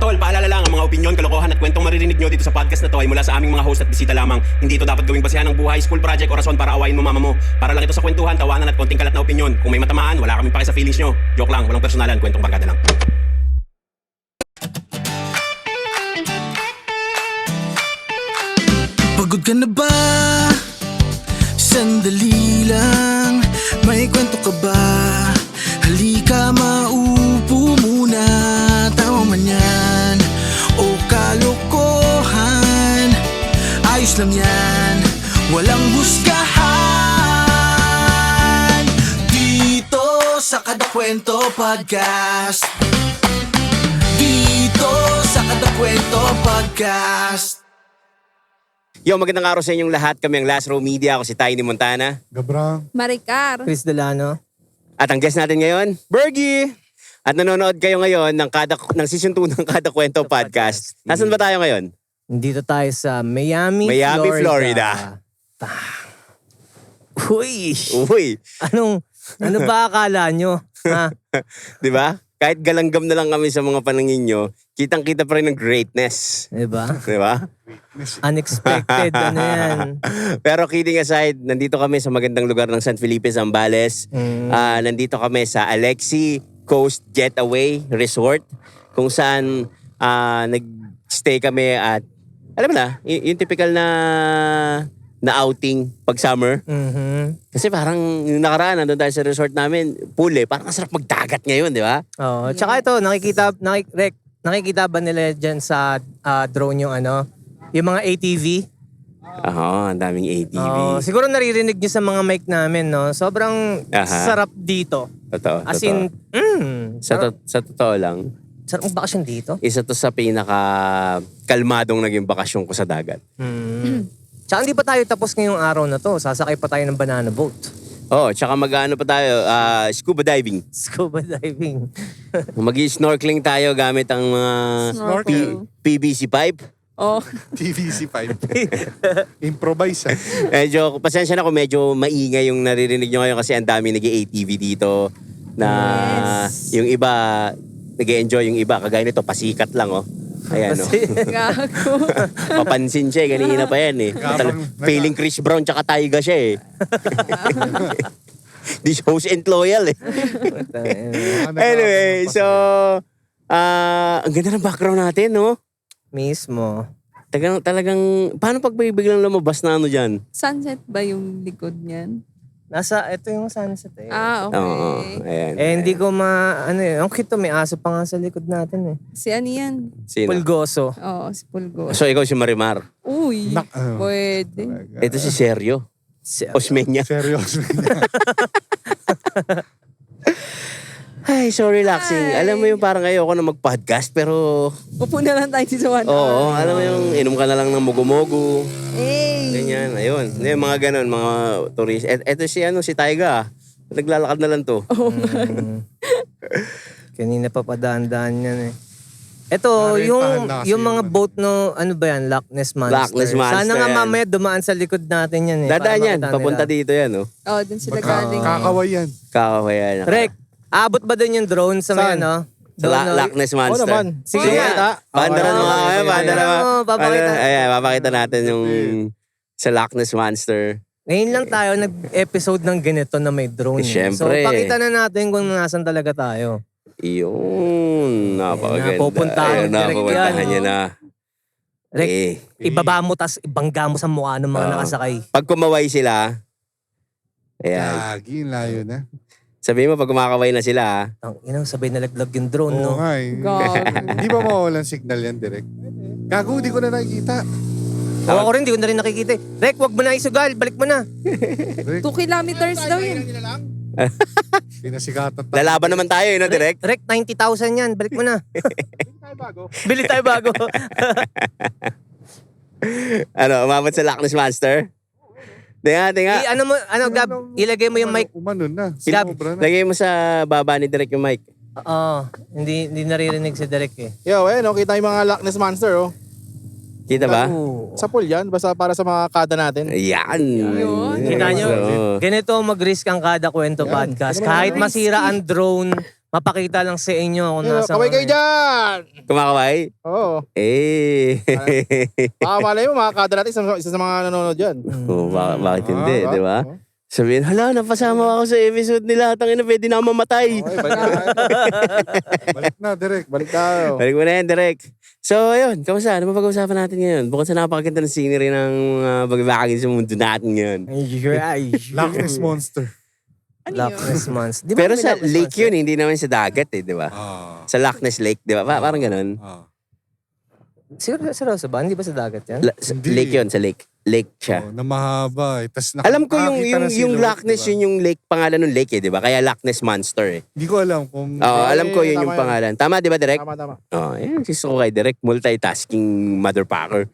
Tol, paalala lang, ang mga opinyon, kalokohan at kwentong maririnig nyo dito sa podcast na to ay mula sa aming mga host at bisita lamang. Hindi ito dapat gawing basehan ng buhay, school project o rason para awayin mo mama mo. Para lang ito sa kwentuhan, tawanan at konting kalat na opinyon. Kung may matamaan, wala kaming pake sa feelings nyo. Joke lang, walang personalan, kwentong barkada lang. Pagod ka na ba? Sandali lang, may kwento ka ba? Halika maupo muna, tama man yan o kalokohan, ayos lang yan, walang husgahan. Dito sa Kada Kwento Podcast, dito sa Kada Kwento Podcast. Yo, magandang araw sa inyong lahat. Kami ang Last Row Media. Ako si Tiny Montana. Gabrang. Maricar. Chris Delano. At ang guest natin ngayon, Bergie. at nanonood kayo ngayon ng season 2 ng Kada Kwento Podcast. Nasaan ba tayo ngayon? Dito tayo sa Miami, Florida. Uy! Uy, Ano ba akala nyo? Ha? di ba? Kahit galanggam na lang kami sa mga panangin nyo, kitang-kita pa rin ng greatness. Diba? Di ba? Unexpected. Ano yan? Pero kidding aside, nandito kami sa magandang lugar ng San Felipe, Zambales. Nandito kami sa Alexi Coast Getaway Resort, kung saan nag-stay kami at, alam mo na, yung typical na outing pag summer. Kasi parang yung nakaraan, nandun tayo sa resort namin, pool parang masarap magdagat ngayon, di ba? Oo. Tsaka ito, nakikita ba nila dyan sa drone yung yung mga ATV? Oo, ang daming ATV. Oo. Siguro naririnig nyo sa mga mic namin, no? Sobrang sarap dito. Totoo, As totoo. in, Sa totoo lang, sarap magbakasyon dito. isa to sa pinaka-kalmadong naging bakasyon ko sa dagat. Tsaka hindi pa tayo tapos ngayong araw na to. Sasakay pa tayo ng banana boat. Oh, tsaka mag-ano pa tayo, scuba diving. Scuba diving. Mag-snorkeling tayo gamit ang mga Snorkel. PVC pipe. Oh. TVC 5. Improvise. Medyo, pasensya na kung medyo maingay yung naririnig nyo ngayon kasi ang dami nag-ATV dito na yung iba nag-enjoy, yung iba kagaya nito pasikat lang Ayan Gago. Papansin siya kanina pa yan Feeling Chris Brown tsaka Tyga siya This host and loyal Anyway, so ang ganda ng background natin, no? Mismo. Talagang paano pag biglang lumabas na dyan? Sunset ba yung likod niyan? Ito yung sunset eh. Okay. Oo, ayan. Hindi ko ang cute to, may aso pa nga sa likod natin eh. Si ano yan? Sino? Pulgoso. Oo, si Pulgo. So ikaw si Marimar. Uy, pwede. Ito si Sergio. Osmeña. Seryoso. Ay, so relaxing. Ay. Alam mo yung parang ayoko na mag-podcast pero Upo na lang tayo sa 1 hour. oo, alam mo yung inom ka na lang ng mugu-mugu. Hey. Ganyan, ayun. Yung mga ganon, mga tourist. Eto si Tyga. Naglalakad na lang to. Kanina pa padaan-daan yan eh. Ito, yung mga boat no, ano ba yan? Loch Ness Monster. Loch Ness Monster Sana nga yan. mamaya dumaan sa likod natin yan eh. Dadaan para yan, makita papunta nila. dito yan, Oh, dun sila galing. Kakaway yan. Kakawayan. Rek, abot ba dun yung drone sa may Sa Loch Ness Monster. Sige nga. Bandaran mo nga kayo, bandaran mo. Papakita. Ayan, papakita natin yung sa Loch Ness Monster. Ngayon lang tayo nag-episode ng ganito na may drone. So, Siyempre. pakita na natin kung nasan talaga tayo. Iyon, napakaganda. Pupuntahan Ayun na, direct pupuntahan yan. niya na. Rek, Eh, ibaba mo tas ibangga mo sa mukha ng mga Oo. nakasakay. pag kumaway sila, ayan. Lagi, layo na. Sabihin mo, pag kumakaway na sila, Ang sabay nalaglag yung drone, Oo no? nga eh. Gago. Hindi ba mawawalan signal yan direct? Gago, di ko na nakikita. Ako rin, di ko na rin nakikita. Rek, wag mo na isugal, balik mo na. 2 kilometers daw yun. Pinasikatan tayo. lalaban naman tayo, direct? Rek, 90,000 yan, balik mo na. Bili tayo bago. Umabot sa Loch Ness Monster? Tinga. Gab, ilagay mo yung mic. Umanon na. Gab, Sumobra na. Lagay mo sa baba ni Direk yung mic. Oo, hindi naririnig si Derek eh. Yo, kita yung mga Loch Ness Monster, Kita ba? Sa pool yan, basta para sa mga kada natin. Ayan. Kita nyo, Oo. ganito mag-risk ang Kada Kwento Yan. Podcast. Ganun Kahit ang masira ang drone, mapakita lang sa inyo kung nasa... Kaway kayo dyan! Kumakaway? Oo. Eh. Baka malay mo, makakada natin isa sa mga nanonood dyan. Oh, bakit hindi, Ah, di ba? oo. Sabihin, hala, napasama ako sa episode nila. Tangina, pwede na mamatay. Okay, balik na. Balik na, Direk. Balik tayo. Balik mo na yan, Direk. So, ayun, kamusta? Ano ba pag-uusapan natin ngayon? Bukod sa napakaganda ng scenery ng bagay-bagay sa mundo natin ngayon. Loch Ness Monster. Ano Loch yun? Ness Monster. Di ba Pero may sa Loch Ness lake Monster? yun, hindi naman sa dagat eh, di ba? Sa Loch Ness Lake, di ba? Parang ganun. Seryoso ba? Hindi ba sa dagat yan? Hindi. Lake yun, sa lake. Lake siya. Na mahaba eh. Tas Alam ko yung nakakita na yung silhouette, Loch Ness diba? yun yung lake, pangalan ng lake eh, di ba? Kaya Loch Ness Monster eh. Hindi ko alam kung... Oo, alam ko yun tama yung yun. pangalan. Tama, di ba, Direk? Tama. Oo, gusto ko kay Direk. Multitasking motherfucker.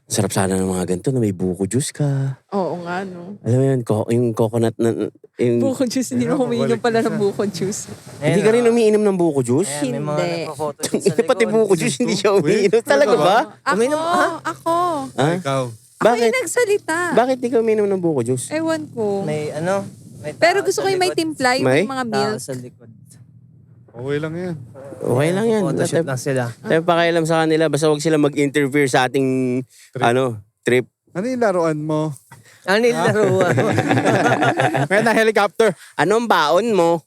Sarap sana ng mga ganito na may buko juice ka. Oo nga, no. Alam mo yun, yung coconut na... Yung, Buko juice, hindi Ayun, na umiinom pabalik pala na ng siya. buko juice. hindi ka rin umiinom ng buko juice? Ayan, may mga Hindi. nagpo-photo dito sa Hindi pati likod. buko juice, hindi siya umiinom. Wait, Talaga talaga ba? Ako, Uminom, ha? ako. Ha? Ikaw. Ako Bakit? yung nagsalita. Bakit di ka umiinom ng buko juice? Ewan ko. May ano? May Pero tao gusto sa ko yung may likod. timpla, yung May? may mga Tao milk. sa likod. Okay lang yan. Okay lang yan. Photoshoot lang sila. Tayo pakialam sa kanila. Basta huwag sila mag-interfere sa ating trip. Ano yung laruan mo? Ano yung laruan? Ngayon na helicopter. Anong baon mo?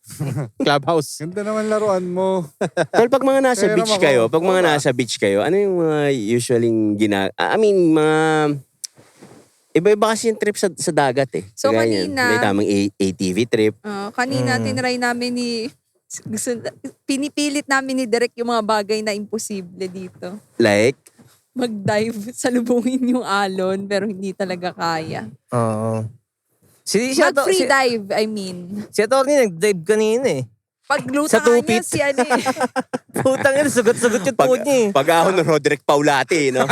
Clubhouse. Ganda naman laruan mo. Tol, pag mga nasa Kaya beach naman kayo, ako. pag mga nasa beach kayo, ano yung mga usually mga... Iba-iba kasi yung trip sa dagat eh. So, Kagaya niyan. kanina- May tamang ATV trip. Kanina, tinry namin pinipilit namin ni Derek yung mga bagay na imposible dito. Like, Mag-dive, salubungin yung alon, pero hindi talaga kaya. Oo. Si Mag-free dive, I mean. Si Atty. nag-dive kanina eh. Pagluta Sa niya tupit. si ano eh. Putang ina, sugot-sugot yung tuhod niya eh. pag-ahon ng Roderick Paulati, no?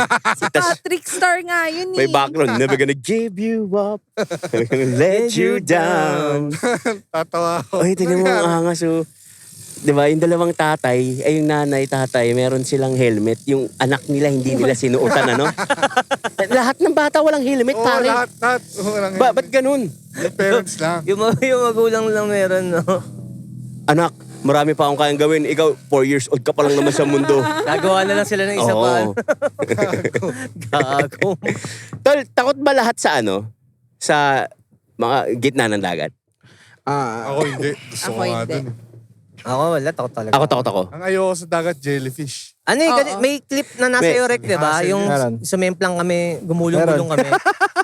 Tas Trickstar nga yun eh. may background, never gonna give you up, never gonna let you down. Tatawa ako. Oy, tingnan mo ang angas. So, di ba, yung dalawang tatay, ay yung nanay, tatay, meron silang helmet. Yung anak nila, hindi nila sinuotan, ano? Lahat ng bata walang helmet, Oo, pare. lahat. Walang Ba't ganun? Yung parents lang. Yung magulang lang meron, no? Anak, marami pa akong kayang gawin. Ikaw, 4 years old ka pa lang naman sa mundo. Gagawa na lang sila ng isa pa. Oo. Gago. Tol, takot ba lahat sa sa mga gitna ng dagat? Ako hindi. Gusto Ako ko nga hindi. dun. Ako wala, takot talaga. Ako, takot ako. Ang ayoko sa dagat, jellyfish. Ano eh, Oo. may clip na nasa May- iyo, Rek, di ba? Hassle Yung Meron. sumemplang kami, gumulong-gulong kami.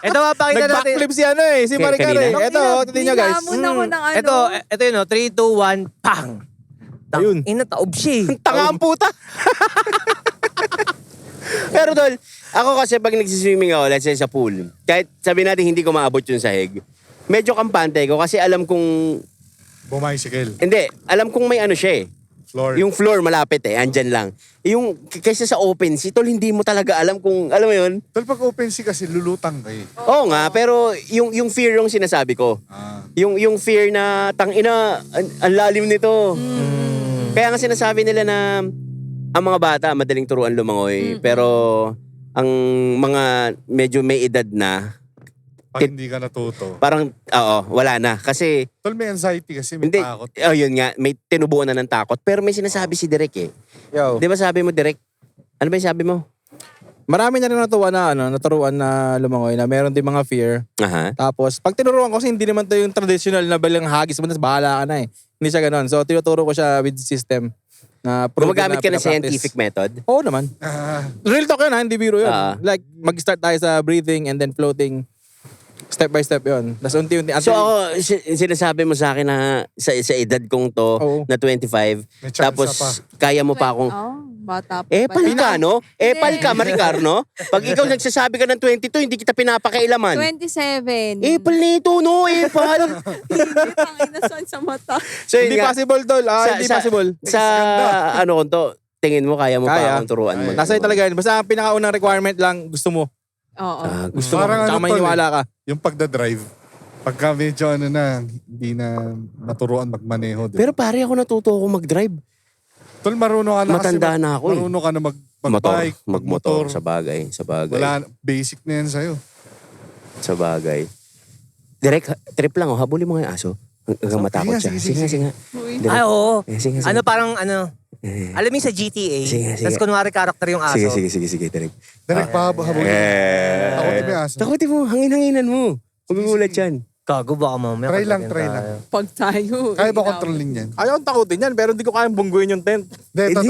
Ito, papakita natin. Nag-backflip si ano eh, si Kaya Maricar kanina? eh. Ito, tignan nyo guys. Nilamon ako ng ano. Ito yun, 3, 2, 1, pang! Ayun. Ina, taob siya eh. Tanga ang puta. Pero tol, ako kasi pag nagsiswimming ako, let's say sa pool, kahit sabi natin hindi ko maabot yung sahig, medyo kampante ko kasi alam kong, Bumicycle. hindi, alam kong may ano siya eh. Floor. Yung floor malapit eh, andyan lang. Yung kaysa sa open sea, tol, hindi mo talaga alam kung, alam mo yun? Tol, pag open sea kasi lulutang ka eh. Oo nga, pero yung fear yung sinasabi ko. Yung fear na, tangina, ang lalim nito. Kaya nga sinasabi nila na ang mga bata madaling turuan lumangoy, pero ang mga medyo may edad na, Pag hindi ka natuto. parang, wala na. Kasi, Tol, may anxiety kasi, may hindi, takot. yun nga, may tinubuan na ng takot. Pero may sinasabi si Derek eh. Yo. Di ba sabi mo, Derek? Ano ba yung sabi mo? Marami na rin naturuan na lumangoy na meron din mga fear. Aha. Tapos, pag tinuruan ko kasi hindi naman to yung traditional na balang hagis mo, bahala ka na eh. Hindi siya ganun. So, tinuturo ko siya with system. Na proven Gumagamit ka ng pinapractice. scientific method? Oo naman. Real talk yun ha, hindi biro yun. Ah. Like, mag-start tayo sa breathing and then floating. Step by step yun. Tapos unti-unti. So ako, sinasabi mo sa akin na sa edad kong to, Oo. na 25, May chance tapos pa. kaya mo pa akong, Bata pa. pal ka, no? Pal ka, Hindi. Maricar, no? Pag ikaw nagsasabi ka ng 22, hindi kita pinapakailaman. 27. Pal nito, no? Pal. Ang inasan sa mata. So, Hindi yun nga, possible, tol. Hindi possible. Sa, ano ko to, tingin mo, kaya mo pa Kaya. akong turuan mo. Nasa talaga yun. Basta ang pinakaunang requirement lang, gusto mo. Oo. Gusto mo. Parang Tsaka ano, tol, maniniwala ka. Yung pagdadrive. Pagka medyo ano na, hindi na maturuan magmaneho. Diba? Pero pare, ako natuto ako mag-drive. Tol, marunong ka na Matanda na ako eh. Marunong ka na mag-bike, Magmotor. Sa bagay. Wala, basic na yan sa'yo. Sa bagay. Direct, trip lang, habulin mo nga yung aso. Hanggang matakot siya. Sige nga. Uy. Direk. Ay, oo. Sige. Ano parang ano, alam mo yung sa GTA, Sige. tapos kunwari karakter yung aso. Sige, Direk. Direk, pahabol. Takutin mo yung aso. Takutin mo, hangin-hanginan mo. Magugulat yan. Gago baka mamaya. Try lang, kagatin try tayo. lang. Pag tayo. Kaya ba controlling yan? Ayaw akong takutin yan, pero hindi ko kayang bungguin yung tent. Hindi, ito.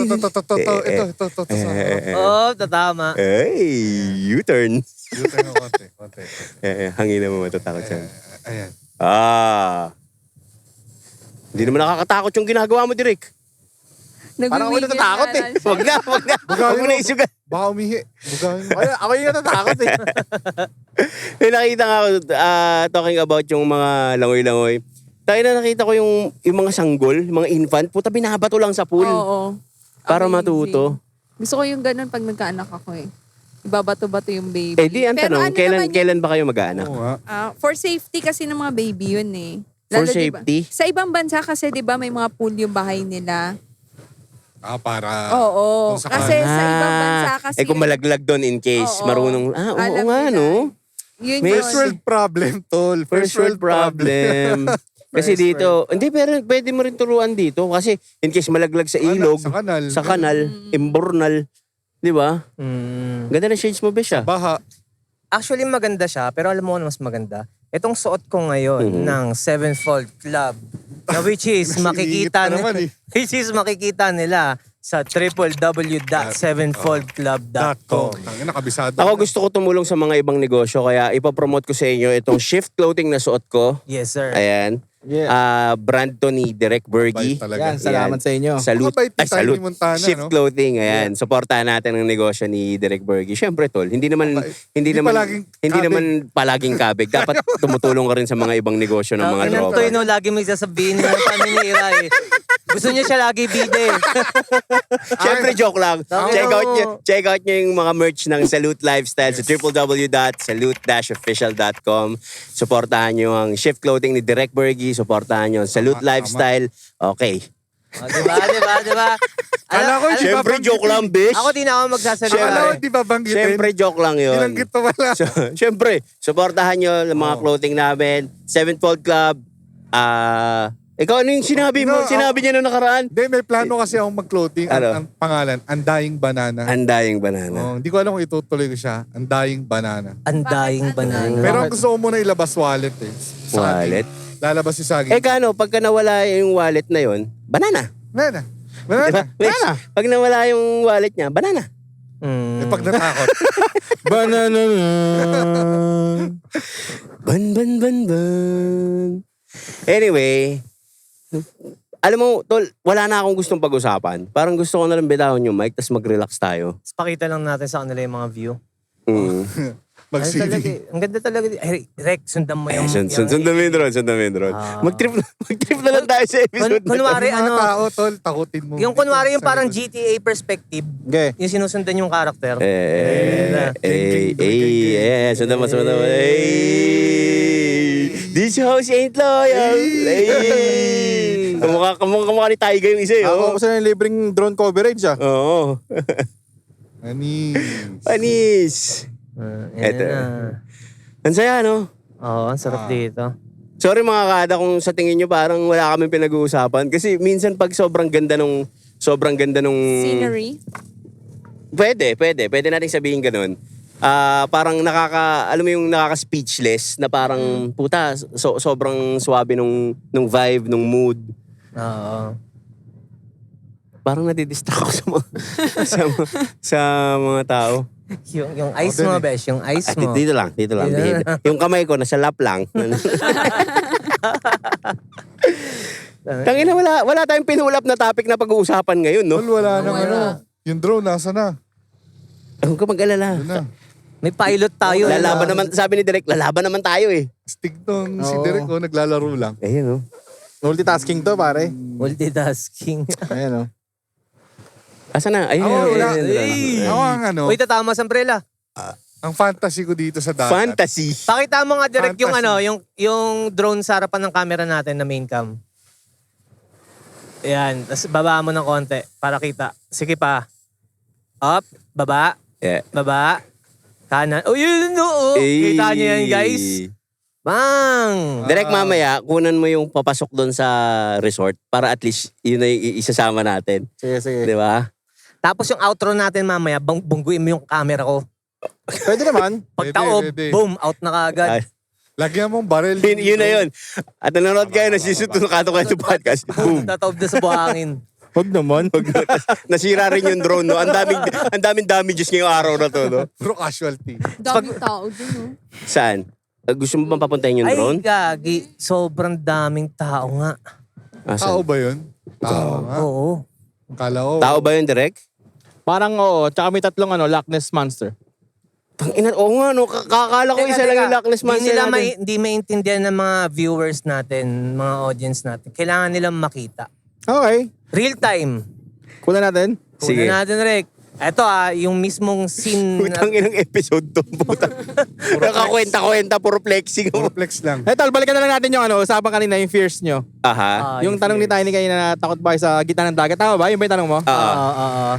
Oo, tatama. Hey, U-turn. Yutin mo konti. Hanginan mo, matatakot siya. Ayan. Hindi naman nakakatakot yung ginagawa mo, Direk. Parang ako natatakot eh. Wag na. Huwag mo na isugat. Baka umihi. Bugahin mo. Ako yung natatakot eh. May nakita nga ako, talking about yung mga langoy-langoy. Tayo na nakita ko yung mga sanggol, mga infant, puta binabato lang sa pool. Oo. Para Amazing. matuto. Gusto ko yung ganun pag nagkaanak ako eh. Ibabato-bato yung baby. Eh di ang Pero tanong, ano naman yun, kailan ba kayo mag-aanak? Oo nga. for safety kasi ng mga baby yun eh. For diba, safety? sa ibang bansa kasi 'di ba may mga pool yung bahay nila. Para... Oo. kung sakali. Kasi sa ibang bansa kasi Eh kung malaglag doon in case, Oo. marunong, oo Alam nga nila. no. Yun May yun. First world problem, tol. First world problem. Kasi dito, hindi pero pwede mo rin turuan dito kasi in case malaglag sa ilog, Sa kanal. imbornal, di ba? Mm. Ganda na shades mo, Besha. Baha. Actually maganda siya, pero alam mo ano mas maganda? Itong suot ko ngayon ng Sevenfold Club, na which is makikita Naman eh. nila sa www.sevenfoldclub.com. Tangina, kabisado. Ako gusto ko tumulong sa mga ibang negosyo kaya ipapromote ko sa inyo itong Shift Clothing na suot ko. Yes, sir. Ayan. Yeah. Brand to ni Direk Bergy. Bait talaga. Yan, salamat sa inyo. Salute. Baka bait ni Tiny Salute. Montana, Shift no? Clothing, ayan. Supportahan natin ang negosyo ni Direk Bergy. Syempre, tol, hindi naman Hindi palaging kabig. naman palaging kabig. Dapat tumutulong ka rin sa mga ibang negosyo ng mga tropa. Toy, no, lagi mo sasabihin na paninira eh. Gusto niya siya lagi bide. Syempre, joke lang. Ay, Check out nyo yung mga merch ng Salute Lifestyle sa www.salute-official.com. Supportahan nyo ang Shift Clothing ni Direk Bergy. Supportahan nyo ang Salute Tama. Lifestyle. Okay. Diba? Kala ko, di ba Syempre, banggitin? joke lang, bitch. Ako din ako magsasalita. Kala ko, eh. di ba banggitin? Syempre, joke lang yun. Binanggit mo wala. So, syempre, supportahan nyo ang mga clothing namin. Sevenfold Club. Ikaw, ano yung sinabi mo? No, Sinabi niya nung nakaraan? Hindi, may plano kasi akong mag-clothing. Ano? Ang pangalan, Undying Banana. Andaying banana. Oh, hindi ko alam kung itutuloy ko siya. Undying Banana. Andaing banana. Pero ang gusto ko muna ilabas wallet eh. Wallet? Lalabas yung saging. Eh kano, pagka nawala yung wallet na yon, banana. Banana. Diba? Banana. Pag nawala yung wallet niya, banana. Eh, pag natakot. Banana. Ban. Anyway, alam mo, tol, wala na akong gustong pag-usapan. Parang gusto ko na lang bitawan yung mic, tas mag-relax tayo. Pakita lang natin sa kanila yung mga view. Mm. Ano talaga, Mag-CD. ang ganda talaga. Hey, Rek, sundan mo yung... Sundan mo yung drone, Ah. Mag-trip na lang tayo sa episode. Kunwari, Mga ano, tao, tol, takutin mo. yung kunwari yung Sa parang likod. GTA perspective, Okay. yung sinusundan yung karakter. Sundan mo. This house ain't loyal. Kamukha ni Tiger yung isa Ako sa yung libreng drone coverage Oo. Panis. Eto. Ang saya, no? Oo, ang sarap dito. Sorry mga kada kung sa tingin nyo parang wala kami pinag-uusapan. Kasi minsan pag sobrang ganda nung... Scenery. Pwede nating sabihin ganun. Parang alam mo yung nakaka-speechless na parang puta, sobrang swabe nung vibe, nung mood. Oo. Parang nadidistract ako sa mga tao. Yung ice mo, besh. Yung ice mo. Dito lang. Behave. Yung kamay ko nasa lap lang. Tangina, wala tayong pinulap na topic na pag-uusapan ngayon, no? Tol, wala nang ano. Yung drone, nasa na? Huwag ka mag-alala. Doon na. May pilot tayo. Lalaban naman, sabi ni Direk, lalaban naman tayo eh. Stick tong si Oo. Derek, naglalaro lang. Ayun, no? Multitasking to, pare. Multitasking. Ayan, Asa na? Ayun. Ako, wala. Ayun. Ako ang ano, Uy, tatama sa umbrella. ang fantasy ko dito sa dagat. Fantasy. Pakita mo nga direct yung Fantasy. yung drone sa harapan ng camera natin na main cam. Ayan, tapos baba mo ng konti para kita. Sige pa. Up, baba, Yeah. baba, kanan. Oh, yun, no. Kita niyo yan, guys. Bang! Direct mamaya, kunan mo yung papasok doon sa resort para at least yun na yung isasama natin. Sige, sige. Di ba? Tapos yung outro natin mamaya, bungguin mo yung camera ko. Pwede naman. Pagtaob, Pwede. boom, out na kaagad. Ay. Lagyan mong barrel. Yun na yun. At nanonood kayo na sisuto ng Kato Kwento Podcast. Boom. Tataob na sa buhangin. Huwag naman. Nasira rin yung drone, no? Ang daming damages ngayong araw na to, no? Bro, casualty. Daming tao dun, no? Saan? Gusto mo bang papuntahin yung Ay, drone? gagi. Sobrang daming tao nga. Tao Saan? ba yun? Tao nga. Oo. Kala ko. Tao ba yun, direct? Parang oo. Tsaka may tatlong Loch Ness Monster. Tangina, oo nga, no? Kakala ko isa lang yung Loch Ness Monster natin. Hindi maintindihan ng mga viewers natin, mga audience natin. Kailangan nilang makita. Okay. Real time. Kuna natin. Sige. Kuna natin, Rick. Ito yung mismong scene. Putang inang episode to. Nakakwenta-kwenta, puro flexing. Puro flex lang. Eh, tol, balikan na lang natin yung usapan kanina, yung fears nyo. Aha. Yung tanong ni Tiny kayo na takot ba kayo sa gitna ng dagat. Tama ba? Yun ba yung tanong mo?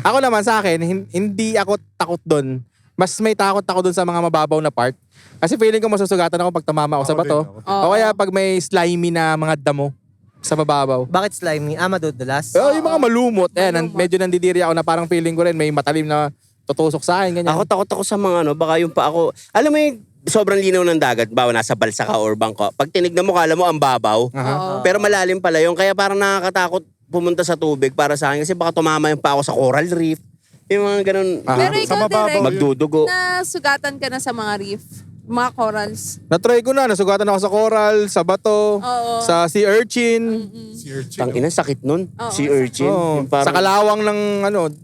Ako naman sa akin, hindi ako takot doon. Mas may takot ako doon sa mga mababaw na part. Kasi feeling ko masusugatan ako pag tumama ako sa Ako bato. din, O kaya pag may slimy na mga damo sa mababaw. Bakit slimy? Madudulas? Yung mga malumot. Medyo nandidiri ako na parang feeling ko rin may matalim na tutusok sa akin. Ganyan. Ako takot ako sa mga baka yung pa ako, alam mo yung sobrang linaw ng dagat, bawa nasa balsa ka or bangko. Pag tinignan mo, kala mo ang babaw. Oo. Pero malalim pala yung kaya parang nakakatakot pumunta sa tubig para sa akin kasi baka tumama yung pa ako sa coral reef. Yung mga ganun, Pero Sa ikaw, mababaw direct, yun. magdudugo. nasugatan ka na sa mga reef, mga corals. Na-try ko na. Nasugatan ako sa coral, sa bato, Oo. sa sea urchin. Si Urchin. Tang ina, sakit nun. Oo, Si urchin. Oo. Yung parang, Sa kalawang ng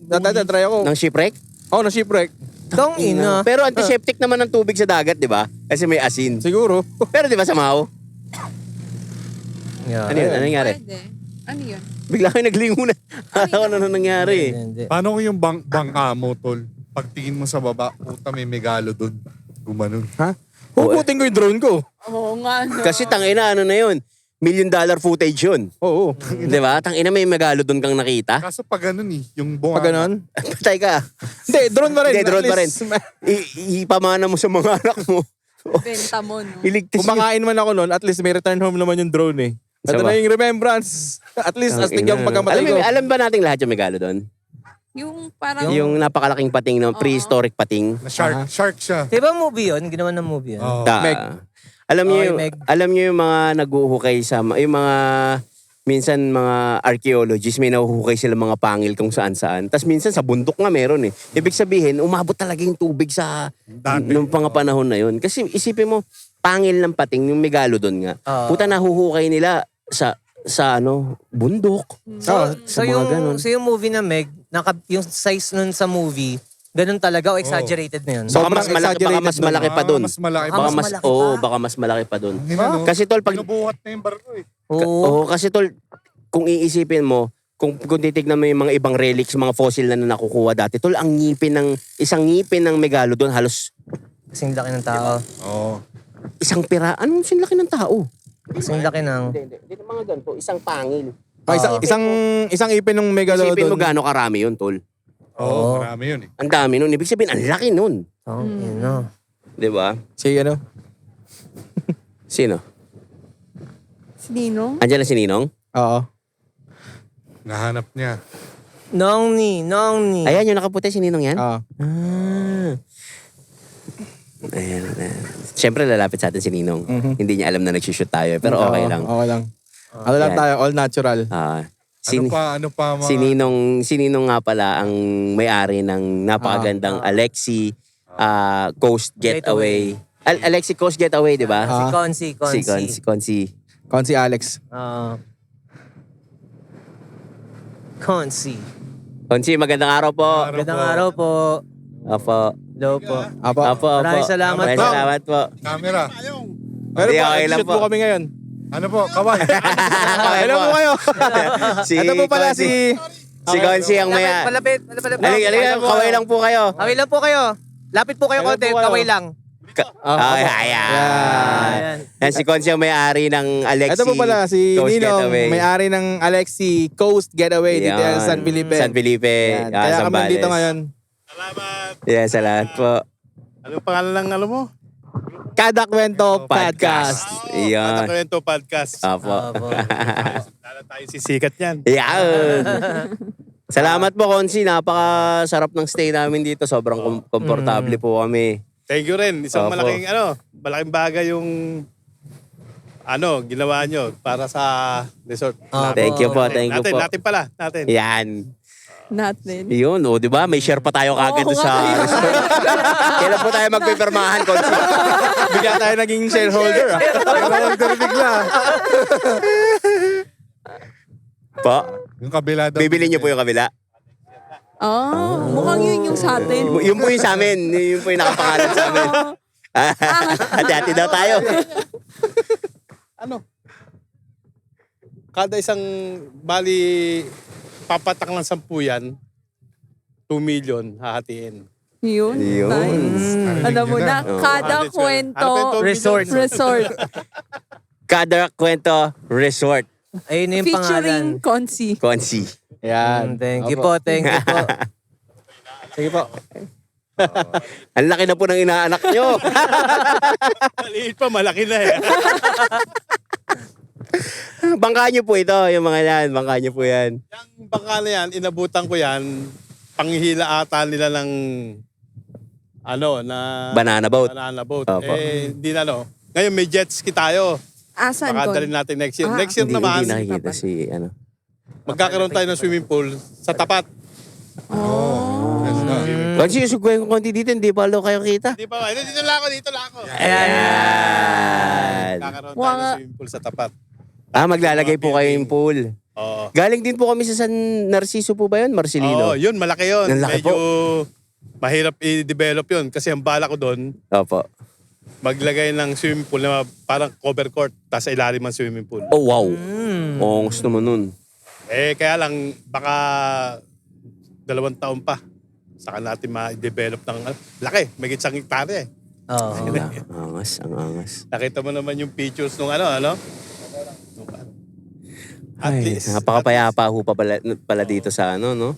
na-try ako. ng shipwreck. Na shipwreck. Dong ina. Pero antiseptic naman ang tubig sa dagat, di ba? Kasi may asin. Siguro. Pero di ba sa Mao? Yeah. Ano yun? Ano nangyari? Pwede. Ano yun? Bigla kayo naglingo na. Ano na nangyari? Hindi. Paano kung yung bangka mo, tol? Pagtingin mo sa baba, puta may megalo dun. Gumanon. Ha? Huputin ko yung drone ko. Oo nga, no? Kasi tangina, ano na yun? $1 million footage yun. Oo. Di ba? Tangina, may megalodon kang nakita. Kaso pag ganun yung bunga. Pag ganon. Patay ka. Hindi, drone pa rin. Hindi, drone At pa rin. least, Ipamana mo sa mga anak mo. Benta mo, no? Iligtas Kung makain man ako noon, at least may return home naman yung drone eh. Ito Sama. na yung remembrance. At least, astig yung pagkamatay ko. Alam ba nating lahat yung megalodon? Yung parang... Yung napakalaking pating, no? Prehistoric pating. Na shark siya. Diba movie yun? Ginawa ng movie yun? Oh. Ta- Meg. Alam niyo, yung Meg. alam niyo yung mga naguhukay sa yung mga minsan mga archaeologists may nahuhukay sila mga pangil kung saan-saan. Tapos minsan sa bundok nga meron eh. Ibig sabihin, umabot talaga yung tubig sa Dati. nung mga panahon na yun. Kasi isipin mo, pangil ng pating, yung megalodon nga. Puta nahuhukay nila sa bundok. Oh, sa mga ganun. So yung movie na Meg, yung size nun sa movie, ganun talaga o exaggerated na yun? Baka mas Sobrang malaki, baka mas exaggerated malaki pa doon. Mas malaki Ah, pa. Baka mas mas, malaki pa? baka mas malaki pa doon. Kasi Kasi tol, pag pinubuhat na yung barko eh. Oo. kasi tol, kung iisipin mo, kung titignan mo yung mga ibang relics, mga fossil na nakukuha dati, tol, ang isang ngipin ng megalodon, halos Kasing laki ng tao. Oo. isang pira. Anong sinlaki ng tao? Kasing laki ng... Hindi mga ganito, isang pangil. isang ipin ng megalodon. Isipin mo gaano karami yun, tol. Oo, marami yun eh. Ang dami nun. Ibig sabihin, ang laki nun. Oh, yun no. Di ba? Si ano? Sino? Si Ninong? Andiyan na si Ninong? Oo. Nahanap niya. Nongni. Ayan, yung nakaputi, si Ninong yan? Oo. Ah. Ayan. Siyempre, lalapit sa atin si Ninong. Hindi niya alam na nagsushoot tayo. Pero okay lang. Okay lang. Ano lang Yan. tayo, all natural. Ah, Ano pa mga... Si Ninong nga pala ang may-ari ng napakagandang Alexi Coast Getaway. Alexi Coast Getaway, di ba? Si Consi. Si Consi. Kon si Alex. Consi. Consi, magandang araw po. Magandang araw po. Opo. Hello po. Apo. Maraming salamat Maraming po. salamat po. Camera. Pero Hindi, po, okay lang shoot po. po kami ngayon. Ano po? Kaway. Hello po kayo. Si Ito po pala Consi. si... Si Consi ang maya. Malapit. Halika, kaway lang po kayo. Kaway lang po kayo. Lapit po kayo Kaway konti. po kayo. Kaway lang. Ayan. Yan si Consi ang may-ari ng Alexi Ito po pala si Coast Ninong, Getaway. may-ari ng Alexi Coast Getaway dito Yan. sa San Felipe. San Felipe. Yan. Kaya kami Zambales. dito ngayon. Yes, salamat po. Ano pangalan ng ano mo? Kada Kwento Podcast. Yan. Kwento Podcast. Apo. Lalo tayo sisikat yan. Yan. Salamat po, Konsi. Napakasarap ng stay namin dito. Sobrang komportable po kami. Thank you rin. Isang Opo. malaking bagay yung ginawa nyo para sa resort. Thank you po, thank you natin, po. Natin. Yan. Natin. Yun, di ba? May share pa tayo kagad Oo, sa nga. resort. Kailan po tayo magpipirmahan, Konsi? Bigla tayo naging shareholder. Bigla. Po, Yung kabila daw. bibili niyo po yung kabila. Mukhang yun yung sa atin. Yun po yung sa amin. Yun po yung nakapangalan sa amin. Hati-hati daw tayo. Kada isang papatak ng 10 yan, 2 million hahatiin. Yun. Yun. Nice. Alam mo na, Oo. kada Ano kwento, ba Resort. resort. Kada Kwento Resort. Ayun yung Featuring pangalan. Konsi. Konsi. Yan. Thank you po, thank you po. Sige po. Ang laki na po ng inaanak nyo. Maliit pa, malaki na eh. Bangka nyo po ito, yung mga yan. Bangka nyo po yan. Yung bangka na yan, inabutan ko yan, panghihila ata nila ng Banana boat. banana boat. Opo. Hindi na Ngayon may jet ski tayo. Asan Baka ko? dalhin natin next year. Ah. Next year Hindi naman, nakikita si ano. magkakaroon tayo ng swimming pool sa tapat. Konsi, usugway ko konti dito, hindi pa kayo kita. Di ba? Dito lang ako. Ayan. Magkakaroon tayo ng swimming pool sa tapat. Maglalagay po kayo yung pool. Oo. Galing din po kami sa San Narciso po ba yun? Marcelino? Oo, yun, malaki yun. Ang laki Medyo mahirap i-develop yun. Kasi ang bala ko doon, Opo. maglagay ng swimming pool na parang cover court, tapos sa ilalim ng swimming pool. Oh, wow. Oh, gusto naman nun. Kaya lang, baka 2 taon pa. Saka natin ma-develop ng laki. May isang hektare eh. Oo. Ang angas. Nakita mo naman yung pictures nung At Ay, least. napakapayapa ho pa pala dito sa no?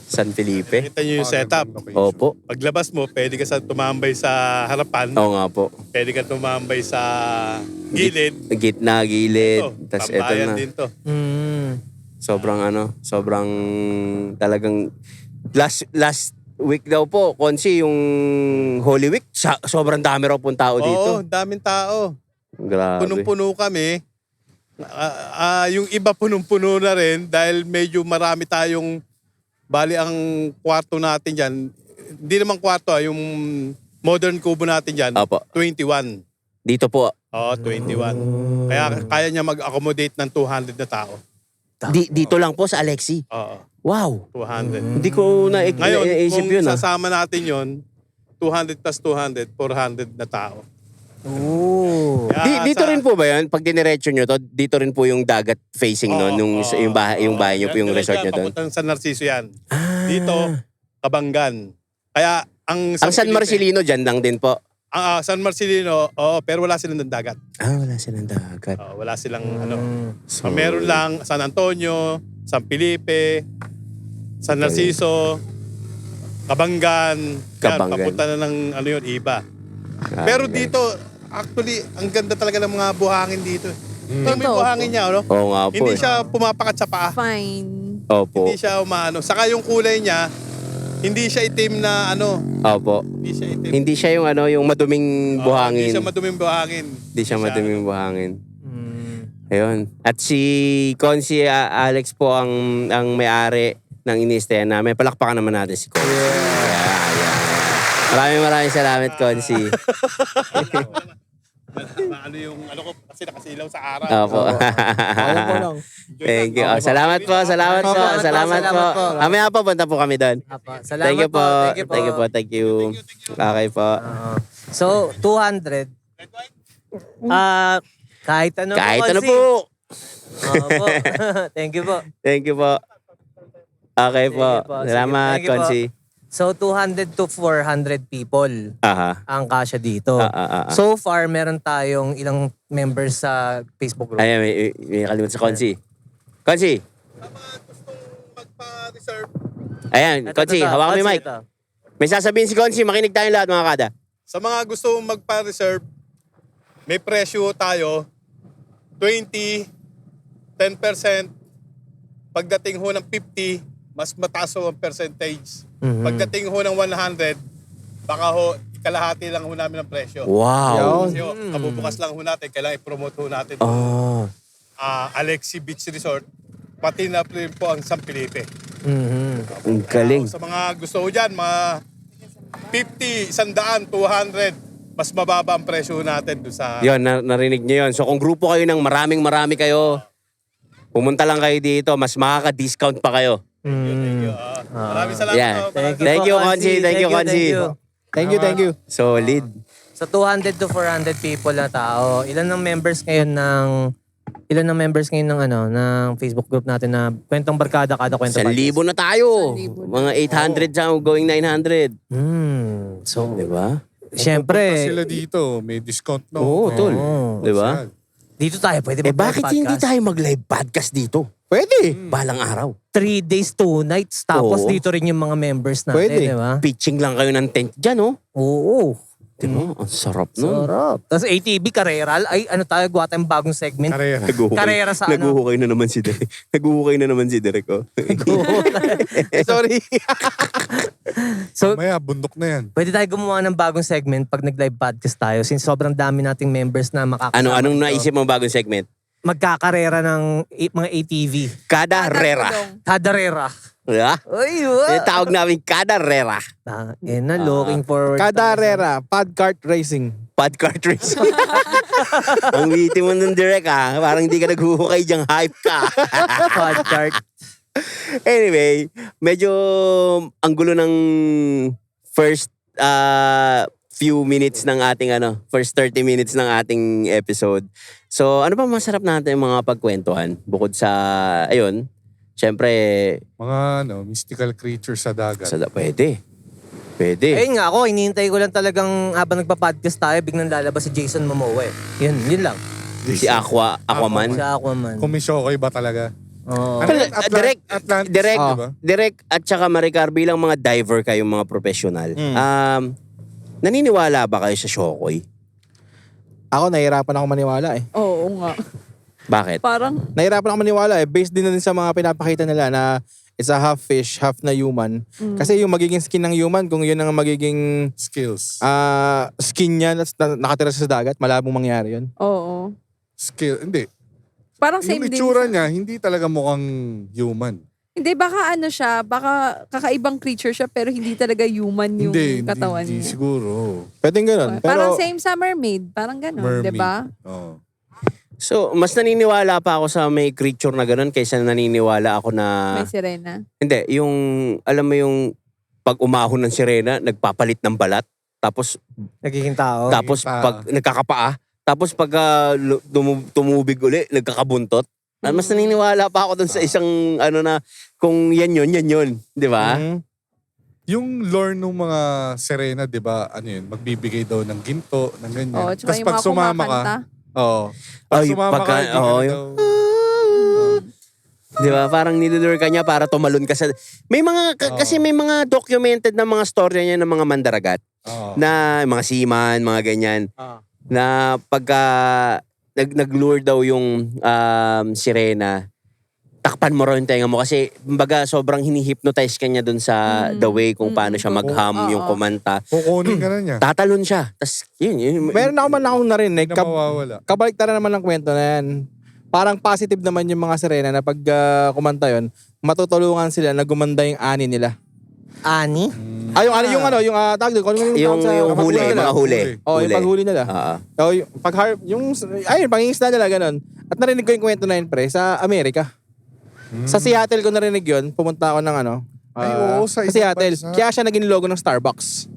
San Felipe. Nakita nyo yung setup. Opo. Paglabas mo, pwede ka tumambay sa harapan. Oo nga po. Pwede ka tumambay sa gilid. Gitna, gilid. Tapos eto Tambayan na. din to. Sobrang talagang last week daw po, Konsi, yung Holy Week, sobrang dami raw pong tao dito. Oo, daming tao. Grabe. Punong-puno kami. Yung iba punong-puno na rin dahil medyo marami tayong bali ang kwarto natin dyan. Hindi naman kwarto, yung modern kubo natin dyan, Opo. 21. Dito po. Oo, 21. Kaya kaya niya mag-accommodate ng 200 na tao. Dito lang po sa Alexi. Oo, Wow. 200. Hindi ko Ngayon, naisip kung yun. sasama natin yon 200 plus 200, 400 na tao. Oo. Kaya Dito rin po ba yun? Pag diniretso nyo to, dito rin po yung dagat facing nun, yung bahay nyo po, yung resort nyo doon. Papuntang San Narciso yan. Dito, Kabanggan. Kaya ang Ang San Marcelino dyan lang din po. San Marcelino, pero wala silang ng dagat. Wala silang dagat. Wala silang So, meron lang San Antonio, San Felipe, San Narciso, Kabanggan. Yan, Kabanggan. papunta na ng yun, iba. Pero dito, actually, ang ganda talaga ng mga buhangin dito. Ito yung Totoo buhangin niya, no? Oo nga po. Hindi siya pumapakat sa paa. Fine. Opo. Hindi siya Saka yung kulay niya, hindi siya itim na Opo. Hindi siya itim. Hindi siya yung yung maduming buhangin. Hindi siya maduming buhangin. Hindi siya maduming buhangin. Ayun. At si Konsi Alex po ang may-ari ng inistayan namin. Palakpakan naman natin si Konsi. Yeah. Maraming salamat, Konsi. Ko kasi nakasilaw sa araw. Opo. Alam ko lang. Thank you. Salamat po. Salamat po. Mamaya po, punta po kami doon. Salamat Thank you po. Thank you po. Thank you. Okay po. So, 200. Kahit ano Kahit po. ano Konsi. po. Opo. Thank you po. Thank you po. Okay po. Sige po. Sige. Salamat, Thank you po. Konsi. So, 200 to 400 people Aha. ang kasya dito. So far, meron tayong ilang members sa Facebook group. Ayan, may kalimutan sa Konsi. Konsi. Magpa-reserve. Ayan, Konsi, hawakan mo yung mic. May sasabihin si Konsi, makinig tayong lahat mga kada. Sa mga gusto magpa-reserve, may presyo tayo, 20, 10%. Pagdating ho ng 50, mas mataas ho ang percentage. Pagdating ho ng 100, baka ho, kalahati lang ho namin ang presyo. Wow. Kasi ho, kabubukas lang ho natin, kailangan i-promote ho natin. Oh. Alexi Beach Resort, pati na po ang San Felipe. Ang galing. Sa mga gusto ho dyan, mga 50, 100, 200, mas mababa ang presyo natin doon sa... Yun, narinig niyo yun. So kung grupo kayo ng marami kayo, pumunta lang kayo dito, mas makaka-discount pa kayo. Maraming salamat. Yeah. ho. Maraming Thank you, Konsi. Thank you, Konsi. Thank you. Solid. Sa 200 to 400 people na tao, ilan ng members ngayon ng Facebook group natin na Kwentong Barkada Kada Kwento 1,000 na tayo. 1,000 Mga 800 sa going 900. So, Di ba? Punta syempre, sila dito, may discount na. Oo, tol. Di ba? dito tayo pwede Eh bakit mag-podcast. hindi tayo mag-live podcast dito? Pwede. Balang araw. 3 days, 2 nights, tapos Oo. dito rin yung mga members natin, Pwede. di ba? Pitching lang kayo ng tent dyan, oh. Oo. Di ba? Ang sarap nun. Sarap. Tapos ATV, Kareral. Ay, ano tayo, gawa tayong bagong segment. Karera. Karera sa ano? Naguhukay na naman si Derek. Naguhukay na naman si Derek, oh. Sorry. So, Maya, bundok na yan. pwede tayo gumawa ng bagong segment pag nag-live podcast tayo since sobrang dami nating members na makakasama. Anong dito. naisip mong bagong segment? Magkakarera ng mga ATV. Kada Rera. Kadarera. Yeah? Ay, Tawag namin Kada Rera. looking forward. Kadarera, Podcart Racing. Podcast race. Ang witty mo nun, Derek, ah. Parang hindi ka naghuhukay diyang hype ka. Podcast. Anyway, medyo ang gulo ng first few minutes ng ating first 30 minutes ng ating episode. So, ano ba masarap natin mga pagkwentuhan? Bukod sa, ayun, syempre, Mga mystical creatures sa dagat. pwede. Pwede. Ayun nga ako, hinihintay ko lang talagang habang nagpa-podcast tayo, biglang lalabas si Jason Momoa eh. Yun lang. Si Aquaman. Si Aquaman. Komisyokoy ba talaga? Oo. Ano yun? Atlantis, Direct, diba? Direct at saka Maricar bilang mga diver kayong mga professional. Naniniwala ba kayo sa Shokoy? Ako, nahihirapan ako maniwala eh. Oo nga. Bakit? Parang, Nahihirapan ako maniwala eh. Based din na din sa mga pinapakita nila na it's a half fish, half na human. Kasi yung magiging skin ng human, kung yun ang magiging Skills. skin niya na nakatira sa dagat, malabong mangyari yun. oo. Hindi. Parang Yung same din. itsura niya, hindi talaga mukhang human. Hindi, baka ano siya, baka kakaibang creature siya pero hindi talaga human yung katawan hindi niya. siguro. Pwedeng ganun. Parang Pero same sa mermaid. Parang gano'n, Mermaid. di ba? Oo. So, mas naniniwala pa ako sa may creature na ganun kaysa naniniwala ako na... May sirena. Hindi, yung... Alam mo yung pag umahon ng sirena, nagpapalit ng balat. Tapos Nagiging tao. tapos tao. pag nagkakapaa. Tapos pag tumubig uli, nagkakabuntot. Mas naniniwala pa ako dun sa isang na kung yan yun. Di ba? Yung lore ng mga sirena, di ba, magbibigay daw ng ginto, ng ganyan. Oo, tsaka Tapos yung pag mga sumama ka, kumakanta. pag Ay, sumama pagka- ka, hindi ka oo, na yung- daw. Di ba? Parang nilulure ka niya para tumalon ka sa... May mga... Kasi may mga documented na mga storya niya ng mga mandaragat. Oo. Na mga seaman, mga ganyan. Na pagka nag-lure daw yung sirena, takpan mo raw yung tenga mo. Kasi, kumbaga, sobrang hinihypnotize ka niya dun sa the way kung paano siya mag-hum, yung kumanta. Kukunin ka na niya. Tatalon siya. Tapos, yun. meron ako man akong narinig. Hindi na mawawala. Kabaliktaran naman ng kwento na yan. Parang positive naman yung mga sirena na pag kumanta yun, matutulungan sila na gumanda yung ani nila. Ani? Yung tawag doon, Yung huli, mga huli. Oh, yung paghuli nila. Oo. Oh, yung pangingisda nila ganun. At narinig ko yung kwento na yun, pre, sa Amerika. Sa Seattle ko narinig yun, pumunta ako ng Ay, oo, sa ibang Seattle. bansa. Kaya siya naging logo ng Starbucks.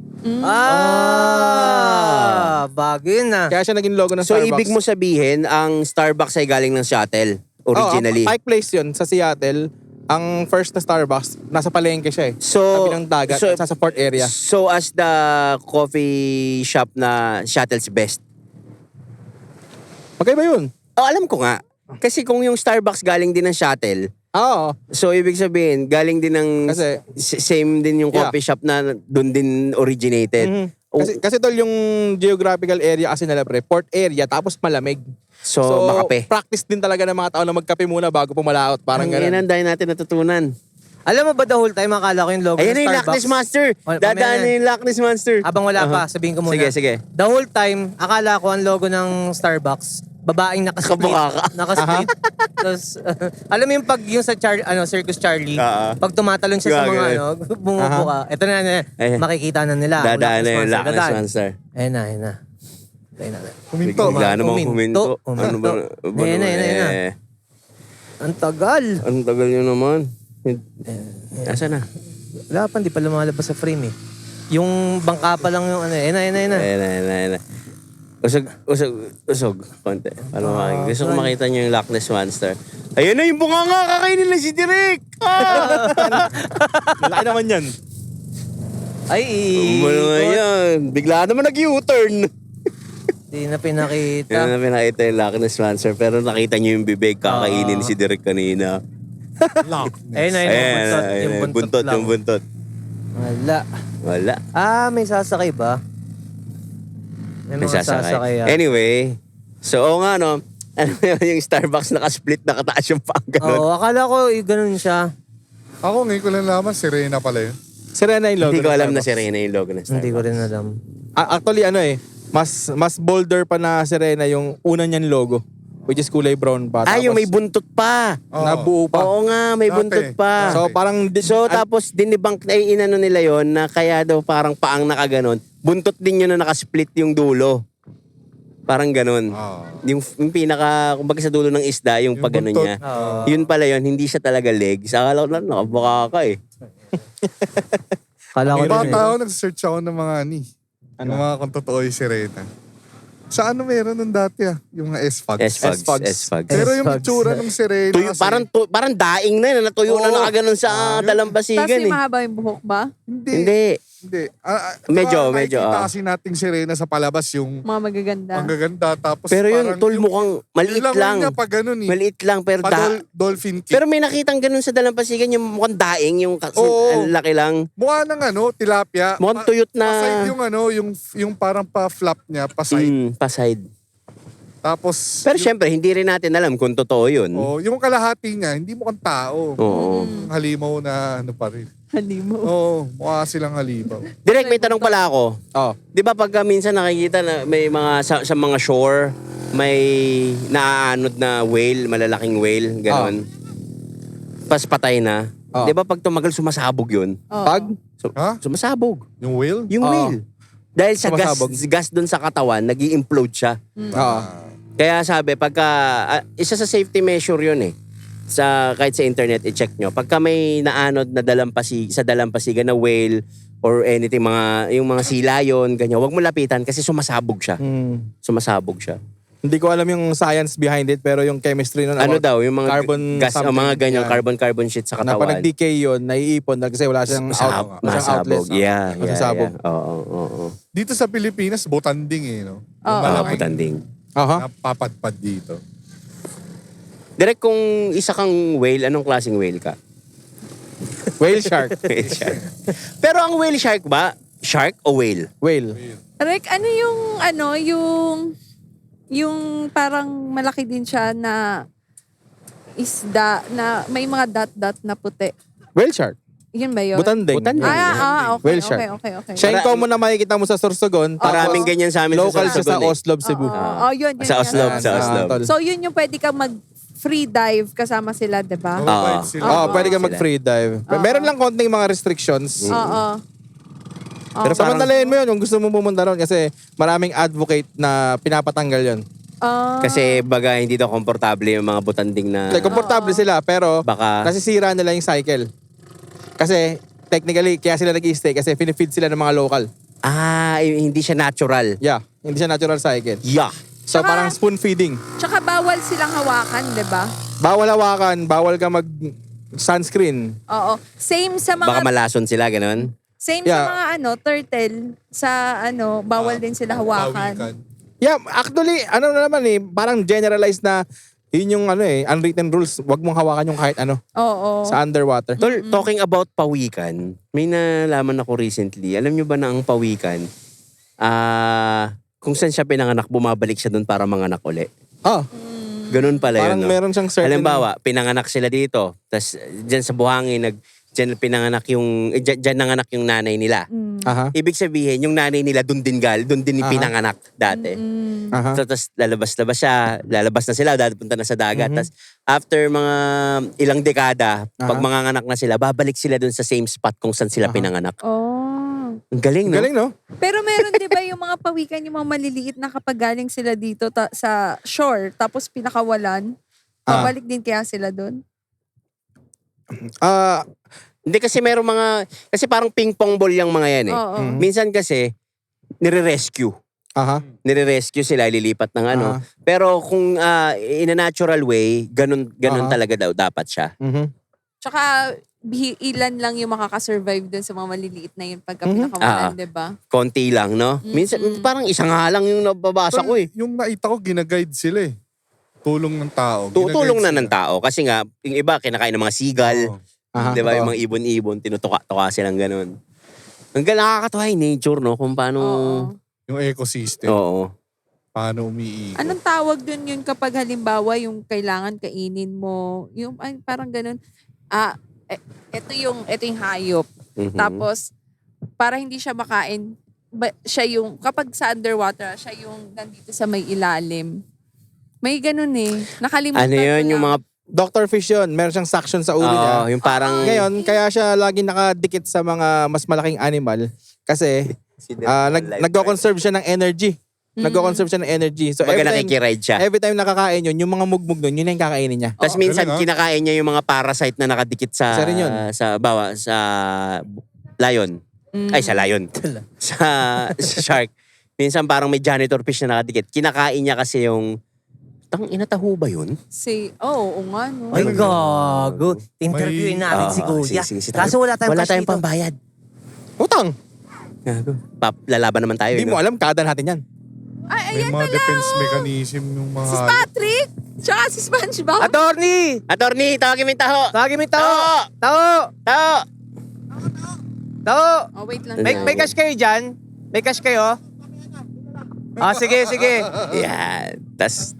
Bago yun ah. Kaya siya naging logo ng So, Starbucks. ibig mo sabihin, ang Starbucks ay galing ng Seattle, originally. Pike Place yun, sa Seattle. Ang first na Starbucks, nasa palengke siya eh. So, Sabi ng dagat, sa port area. So, as the coffee shop na Shuttle's best. Okay ba yun? Oh, alam ko nga. Kasi kung yung Starbucks galing din ng Shuttle, Oo. so ibig sabihin, galing din ng Kasi- same din yung Yeah. coffee shop na doon din originated. Kasi tol, yung geographical area kasi nila pre, port area tapos malamig. So, makape. Practice din talaga ng mga tao na magkape muna bago pumalaot. Parang Ang gano'n. yan, dahil natin natutunan. Alam mo ba the whole time, akala ko yung logo Ayan na ng yung Starbucks. Loch Ness Monster. Mamaya Dadaan na. na yung Loch Ness Monster. Habang wala pa, sabihin ko muna. Sige, sige. The whole time, akala ko ang logo ng Starbucks, babaeng nakasplit. Kabukaka. Nakasplit. Tapos, alam mo yung pag yung sa Circus Charlie, pag tumatalon siya sa mga Gagawin. bumubuka. Ito na, Ayan. makikita na nila. Dadaan na yung Loch Ness Dadaan. Monster. Ayun na, ayun na. Ayun na. Huminto. Bigla namang Huminto. huminto. Ano ba? Ayan na, ayan na, ayan na. Ang tagal. Ang tagal nyo naman. Asa na? Wala pa, hindi pa lumalabas sa frame eh. Yung bangka pa lang yung ano, ayun na, ayun na, ayun na. Ayan na. Usog. Konti. Ano gusto ko makita nyo yung Loch Ness Monster. Ayan na yung bunganga. Kakainin na si Direk. Malaki naman yan. Ay, Ano nga yan? Bigla naman nag-U-turn. Hindi na pinakita. Yan na pinakita yung Loch Ness Monster. Pero nakita nyo yung bibig. Kakainin si Direk kanina. Ayun na, Ayan, yung buntot lang. yung buntot. Wala. Wala. May sasakay ba? May mga sasakay. Anyway, so oo nga no, ano yung Starbucks naka-split, nakataas yung pang ganun. Oo, akala ko ganun siya. Ako ngayon ko lang naman, Serena pala yun. Serena yung logo. Hindi ko ng alam na Starbucks. Serena yung logo ng Starbucks. Hindi ko rin alam. Actually mas bolder pa na Serena yung una niyang logo. Which is kulay brown pa. Yung Tapos may buntot pa. Oo. nabuo pa. Oo nga, may Dati. buntot pa. So parang Tapos dinibang ay inano nila yon na kaya daw parang paang nakaganon. Buntot din yun na nakasplit yung dulo. Parang ganon. Oo. Yung pinaka, kumbaga sa dulo ng isda, yung Yung pag ano buntot. niya. Oo. Yun pala yun, hindi siya talaga legs. Akala ko lang, nakabuka ka eh. Akala ko Mga rin. tao, nag-search ako ng mga ng mga kung totoo yung Serena. Sa ano meron nun dati yung mga S-Fogs. S-Fogs. Pero yung S-Fogs. itsura ng Serena Tuyo, kasi, parang daing na yun, natuyo na Oo. nakaganon sa Tapos dalampasigan yung eh. mahaba yung buhok ba? Hindi. Hindi. Medyo, nakikita kasi nating Serena sa palabas yung Mga magaganda. ang gaganda. Tapos Pero yun, parang tol, mukhang maliit yun lang. lang. Niya pa ganun eh. Maliit lang, pero Dolphin kick. pero may nakitang ganun sa dalampasigan, yung mukhang daing, yung Oo. ang laki lang. mukha ng tilapia. Mukhang tuyot na... Pa-side yung parang pa-flap niya, pa-side. Pa-side. Tapos, Pero syempre, hindi rin natin alam kung totoo yun. yung kalahati niya, hindi mukhang tao. Oo. Halimaw na ano pa rin. Halimo. Oo, mukha silang halimaw. Direk, may tanong pala ako. Oh. Di ba pagka minsan nakikita na may mga sa mga shore, may naaanod na whale, malalaking whale, gano'n. Pas patay na. Oh. Di ba pag tumagal, sumasabog yun? Oo. Pag Ha? Sumasabog. Yung whale? Yung Oo. whale. Dahil sa Sumasabog. gas doon sa katawan, nag-i-implode siya. Oo. Kaya sabi, pagka, isa sa safety measure yun eh. Kahit sa internet, i-check nyo. Pagka may naanod na sa dalampasigan na whale or anything, yung mga silayon, ganyan, huwag mo lapitan kasi sumasabog siya. Sumasabog siya. Hindi ko alam yung science behind it pero yung chemistry nun Ano about daw, yung mga carbon gas, something, mga ganyan, yeah. carbon sheet sa na pag katawan. nag-decay yun, naiipon kasi wala siyang Masabog. outlet. Yeah. Masasabog. Oo. Dito sa Pilipinas, botanding no? Yung Oo. malaking Putanding. Aha. napapadpad dito. Direk, kung isa kang whale, anong klaseng whale ka? Whale shark. Whale shark. Pero ang whale shark ba, shark o whale? Whale. Rick, yung parang malaki din siya na isda na may mga dot-dot na puti. Whale shark. Yun ba yun? Butanding. Butanding. Okay. Whale shark. Okay. Siya yung common na makikita mo sa Sorsogon. Maraming ganyan sa amin Local sa siya sa Sorsogon eh. Oslob, Cebu. Yun. Sa Oslob, yun. sa Oslob. tol. So yun yung pwede kang mag-free dive kasama sila, di ba? Mababait sila. Pwede ka mag-free dive. Meron lang konting mga restrictions. Oo. Pero samantalayin mo yun kung gusto mo pumunta ron kasi maraming advocate na pinapatanggal yun. Kasi baga hindi daw komportable yung mga butanding na... Like, komportable sila pero Baka- nasisira nila yung cycle. Kasi technically, kaya sila nag-i-stay kasi pinifeed sila ng mga local. Hindi siya natural. Yeah, hindi siya natural cycle. Yeah. So Tsaka- parang spoon feeding. Tsaka bawal silang hawakan, di ba? Bawal hawakan, bawal ka mag sunscreen. Oo. Same sa Baka mga malason sila, ganun. same Yeah. sa mga turtle sa bawal din sila hawakan. Pawikan. Yeah, actually, ano na naman parang generalized na yun yung unwritten rules. Huwag mong hawakan yung kahit ano Oo. sa underwater. Tol, talking about pawikan, may nalaman ako recently. Alam nyo ba na ang pawikan, kung saan siya pinanganak, bumabalik siya doon para manganak uli. Oh, Ganun pala parang yun, no? meron siyang certain... Halimbawa, pinanganak sila dito. Tapos dyan sa buhangin, dyan pinanganak dyan nanganak yung nanay nila. Aha. Ibig sabihin, yung nanay nila doon din pinanganak dati. Aha. So, tapos lalabas siya, lalabas na sila, punta na sa dagat. Tapos after mga ilang dekada, pag manganganak na sila, babalik sila doon sa same spot kung saan sila pinanganak. Oh. Ang galing, no? Galing, no? Pero meron 'di ba yung mga pawikan, yung mga maliliit na kapag galing sila dito sa shore, tapos pinakawalan, babalik din kaya sila doon? Hindi kasi merong kasi parang ping-pong ball yung mga yan eh. Oo. Minsan kasi, nire-rescue. Aha. Nire-rescue sila, lilipat ng ano. Pero kung in a natural way, ganun talaga daw dapat siya. Tsaka ilan lang yung makakasurvive doon sa mga maliliit na yun pagka pinakawalan, 'di ba? Konti lang, no? Minsan, parang isa nga lang yung nababasa ko eh. Yung nakita ko, ginaguide sila eh. Tulong ng tao. Tutulong na Ginaguide ng tao. Kasi nga, yung iba, kinakain ng mga sigal. Oo. Di ba? Yung mga ibon-ibon, tinutuka-tuka silang ganun. Ang nakakatuwa yung nature, no? Kung paano... Yung ecosystem. Oo. Paano umiikot. Anong tawag doon yun kapag halimbawa yung kailangan kainin mo? Yung parang ganun. Ito yung hayop. Tapos para hindi siya makain, siya yung kapag sa underwater, siya yung nandito sa may ilalim. May ganun eh. Nakalimutan Ano ko yun, lang. yung mga... Dr. Fish yun. Meron siyang suction sa ulo niya. yung parang... Ngayon, kaya siya lagi nakadikit sa mga mas malaking animal. Kasi nagko-conserve siya ng energy. Nagko-conserve siya ng energy. So Baga nakikiride siya. every time nakakain yun, yung mga mugmug nun, yun na yung kakainin niya. Tapos minsan, galing, kinakain niya yung mga parasite na nakadikit sa... Isa rin yun. Sa lion. Ay, sa lion. sa shark. Minsan parang may janitor fish na nakadikit. Kinakain niya kasi yung... Inataho ba yun? oo nga no. Ay, gago. Interviewin natin si Kuya. Sige. Kaso wala tayong Wala cash tayong dito. pambayad. Utang! Gago. Lalaban naman tayo. Hindi mo alam, kada natin yan. Ay, May ayan mga pala. defense mechanism yung mga... Si Patrick! Tsaka si SpongeBob. Attorney! Attorney, tawagin mo yung taho. Tawagin mo yung tao! Tao! Taho! Tao! Oh, wait lang. May cash kayo dyan? May cash kayo? Sige. Yan. Tas,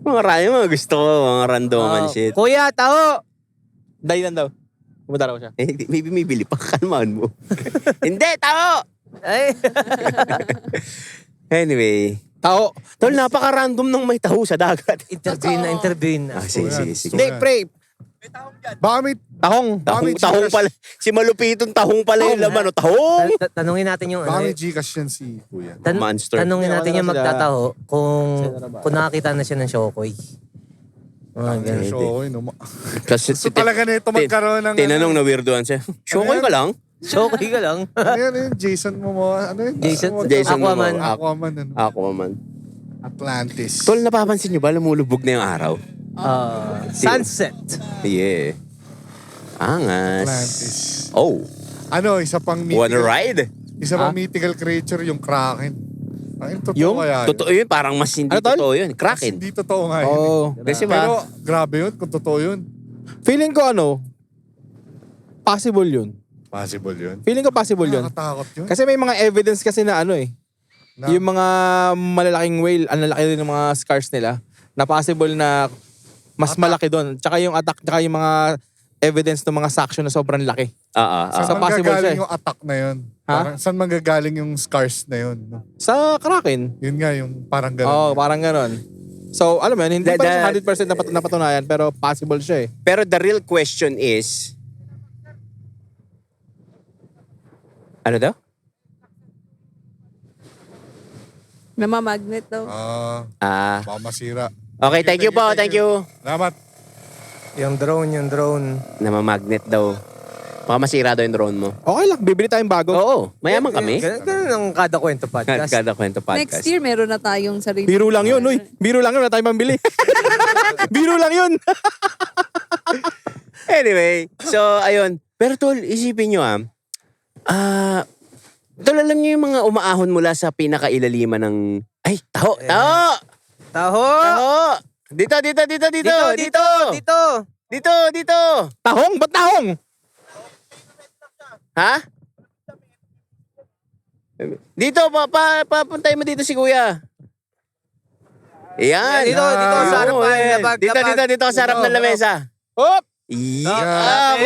mga gusto ko, mga randoman shit. Kuya, tao! Dahil lang daw. Pumunta raw siya. Maybe may bili pa, kalmaan mo. Hindi, taho! Ay! Anyway. Tao. Tol, napaka-random ng may taho sa dagat. Intervene na. Sige. Hindi, pre. Baka may... Tahong. Tahong pala. Si malupitong tahong pala yung laman. Tahong! Tanungin natin yung Baka may Gcash yan si Kuya. Monster. Tanungin natin Wala yung na sila. magtataho kung nakakita na siya ng Shokoy. Ang show, no? Kasi So talaga nito magkaroon ng... tinanong na weirdoan siya. Shokoy ka lang? Shokoy ka lang. Ano yun? Jason Momoa? Ano yun? Jason Aquaman. Aquaman. Ano? Aquaman. Atlantis. Tol, napapansin nyo ba? Lumulubog na yung araw. Sunset. Yeah. Angas. Atlantis. Oh, Ano, isa pang wanna ride? Isa pang mythical creature, yung Kraken. Ay, totoo Yung? kaya yun? Totoo yun, parang mas hindi Ano, tol? totoo yun. Kraken. Hindi totoo nga yun. Oo. Kasi Pero ba? grabe yun kung totoo yun. Feeling ko possible yun. Possible yun. Feeling ko possible yun. Nakakatakot yun. Kasi may mga evidence kasi na Na- yung mga malalaking whale, ang lalaki din ng mga scars nila, na possible na mas malaki doon. Tsaka yung attack, tsaka yung mga evidence ng mga suction na sobrang laki. Saan So, possible siya manggagaling eh. yung attack na yun? Ha? Parang, saan manggagaling yung scars na yun? Sa Kraken. Yun nga, yung parang gano'n. Oo, parang ganon. So, alam mo yun, hindi pa rin 100% napatunayan, pero possible siya eh. Pero the real question is, ano daw? Namamagnet daw. Baka masira. Okay, thank you po, thank you. Salamat. Yung drone. Namamagnet daw. Baka masira daw yung drone mo. Okay lang, bibili tayong bago. Oo, mayaman kami. Ganun ang kada kwento podcast. Kada kwento podcast. Next year, meron na tayong sarili. Biro lang yun, uy. Biro lang yun, wala tayong pambili. Biro lang yun. Anyway, so ayun. Pero tol, isipin nyo tol, alam nyo yung mga umaahon mula sa pinakailaliman ng... Ay, taho! Taho! Taho! Taho! Dito! Dito! Tahong? Ba't tahong? Ha? Dito, papuntay mo dito si Kuya. Yan. Dito sa harap pa. Dito sa harap ng lamesa. Hop! Yeah.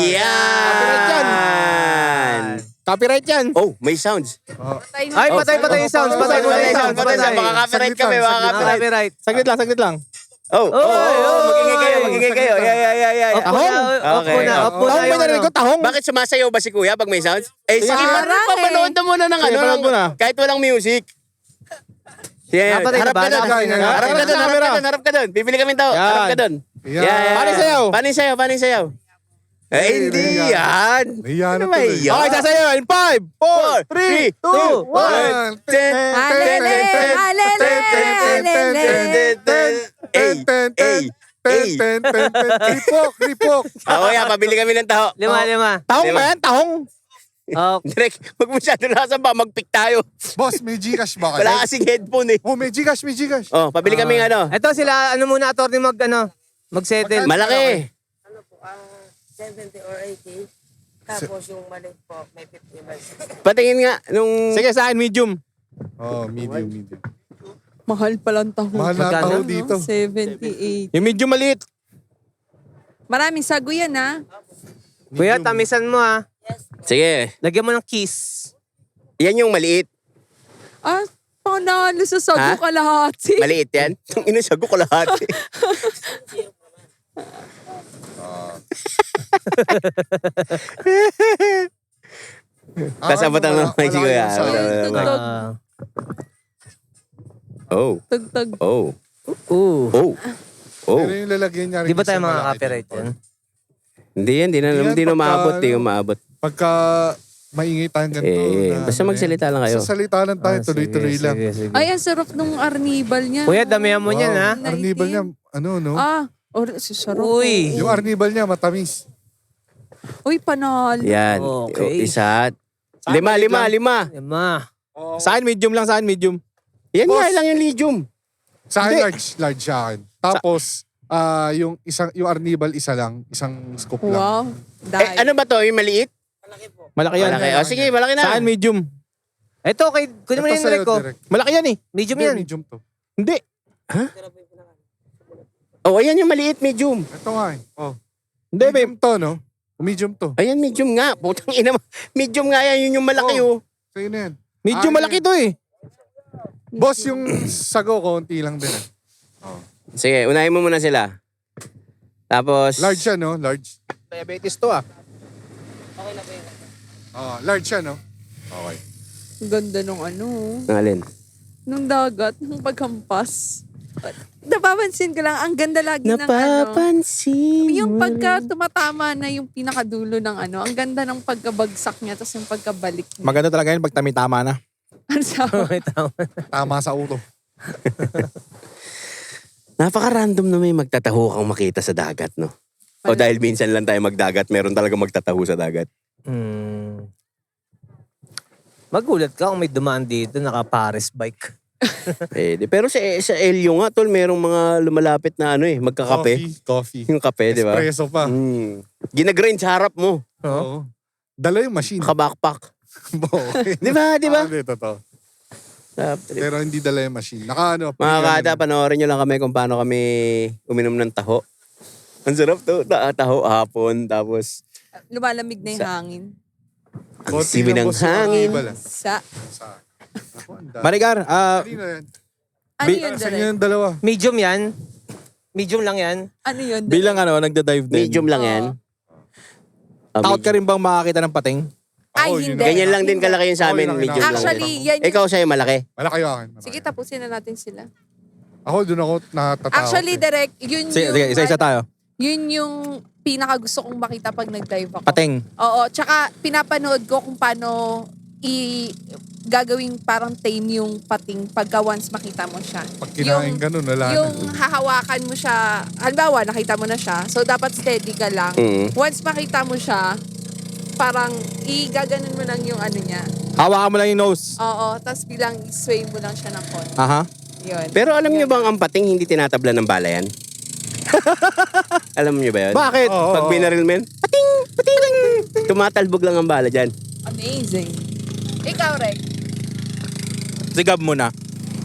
Yan. Copyright yan. Oh, may sounds. Ay, patay yung sounds. Patay mo yung sounds. Baka copyright kami, baka copyright. Copyright. Saglit lang. Oh, magiging kayo. Yeah. Opo na Tahong may narinig ko, tahong. Bakit sumasayaw ba si Kuya pag may sounds? Eh, sige, Parang papanood na muna ng Sige, panood mo na. kahit walang music. Yeah, Napatay na harap ba? ka doon. Harap ka doon. Bibili kami tao. Yan. Harap ka doon. Yan. Paano yung sayaw? Paano yung sayaw? Eh, hindi yan. Nahiya na Ano ba tuloy. yan? Okay, sasayaw. In 5, 4, 3, 2, 1. Alele, Ripok. Oo, yan. Pabili kami ng taho. Lima. Tahong ba yan? Tahong. Direk, wag mo masyado nasa ba? Mag-pick tayo. Boss, may Gcash ba kayo? Wala kasing headphone eh. Oh, may Gcash. Oh, pabili kami ng ano. Ito sila, ano muna, attorney mag-settle. Malaki. 70 or 80. Tapos yung maliit po, may 50 ba? Patingin nga nung... Sige, sa akin, medium. Oh, medium. Mahal palang taho. Mahal na Magkano? tao dito. 78. Yung medium maliit. Maraming sago yan, ha? Kuya, tamisan mo ha. Sige. Lagyan mo ng kiss. Yan yung maliit. Ah, panalo sa sago Ha? kalahati. Maliit yan. Itong inasago ko lahat. Tapos abot ang mga si Kuya. Tugtog. Oh. Tugtog. Oh. Ooh. Oh. Oh. Pero yung lalagyan niya rin. Di ba tayo isa mga malaki copyright dito. yan? Hindi yan. Di na maabot. Di maabot. Pagka maingay tayong ganito. Basta magsalita lang kayo. Sasalita lang tayo, tuloy-tuloy lang. Sige. Ay, ang sarap nung arnibal niya. Kuya, damihan mo niyan ha. Na Arnibal niya, itim. no? Sarap. Uy. Yung arnibal niya, matamis. Uy, panalo. Yan. Okay. Isa. Lima. Lima. Sa akin, medium lang. Sa akin, medium. Yan Boss. nga lang yung medium. Sa akin, Hindi. large siya akin. Tapos, yung arnibal, isa lang. Isang scoop lang. Wow. Eh, ano ba to? Yung maliit? Malaki yan. Malaki. O sige, malaki Sa na. akin, medium. Ito, kunin mo na yung sa'yo, direct ko. direct. Malaki yan eh. Medium Hindi, yan. medium to. Hindi. Oh, ayan yung maliit, medium. Ito nga eh. Oh. Hindi, babe. Medium to, no? Medium to. Ayan, medium nga. Putang ina mo. Medium nga yan. Yun yung malaki oh. Sa'yo na yan. Medium malaki to eh. Boss, yung sago, konti lang din eh. Sige, unahin mo muna sila. Tapos... Large siya, no? Large. Diabetes to ah. Oh, large siya, no? Okay. Ang ganda nung ano. Alin? Nung dagat, nung paghampas. Napapansin ko lang, ang ganda lagi ng ano. Napapansin. Yung pagka tumatama na yung pinakadulo ng ano, ang ganda ng pagkabagsak niya, tapos yung pagkabalik niya. Maganda talaga yun pag tama na. Ano sabi? Tama sa ulo. Napaka-random na may magtataho kang makita sa dagat, no? O dahil minsan lang tayo magdagat, meron talaga magtataho sa dagat. Magulat ka kung may dumaan dito, naka-Paris bike. Pero sa Elio nga, tol, merong mga lumalapit na ano magkakape. Coffee. Yung kape, di ba? Espresso pa. Ginagrind sa harap mo. Oo. Dala yung machine. Naka-backpack. Okay. Di ba? Di ba? Hindi, totoo. Pero hindi dala yung machine. Mga kada, panoorin nyo lang kami kung paano kami uminom ng taho. Ang sarap to. Taho hapon. Tapos, Lumalamig na yung hangin. ang sibi ng hangin. Sa, Marigar, ano yun, Saan Direk? yung dalawa? Medium yan. Medium lang yan. Ano yun, Direk? bilang nagda-dive din. Medium lang yan. Takot ka rin bang makakita ng pating? Ay, Ako, hindi. Ganyan lang din kalaki yun sa amin. Oo, yun ang Medium lang. Actually, yan yung... Ikaw sa'yo malaki. Malaki yung akin. Sige, tapusin na natin sila. Ako, doon ako natatawa. Actually, Direk, yun Sige, yung... isa-isa tayo. Yun yung pinaka gusto kong makita pag nag-dive ako. Pating. Oo, tsaka pinapanood ko kung paano gagawing parang tame yung pating pagka once makita mo siya. Pag kinain ganun, wala na. Yung hahawakan mo siya, halimbawa nakita mo na siya, so dapat steady ka lang. Once makita mo siya, parang igaganon mo lang yung ano niya. Hawakan mo lang yung nose. Oo, tapos bilang sway mo lang siya ng konti. Aha. Yun. Pero alam nyo bang ang pating hindi tinatabla ng bala yan? Alam nyo ba yun? Bakit? Pag binaril mo yan, pating! Tumatalbog lang ang bala dyan. Amazing. Ikaw, Rek. Si Gab muna.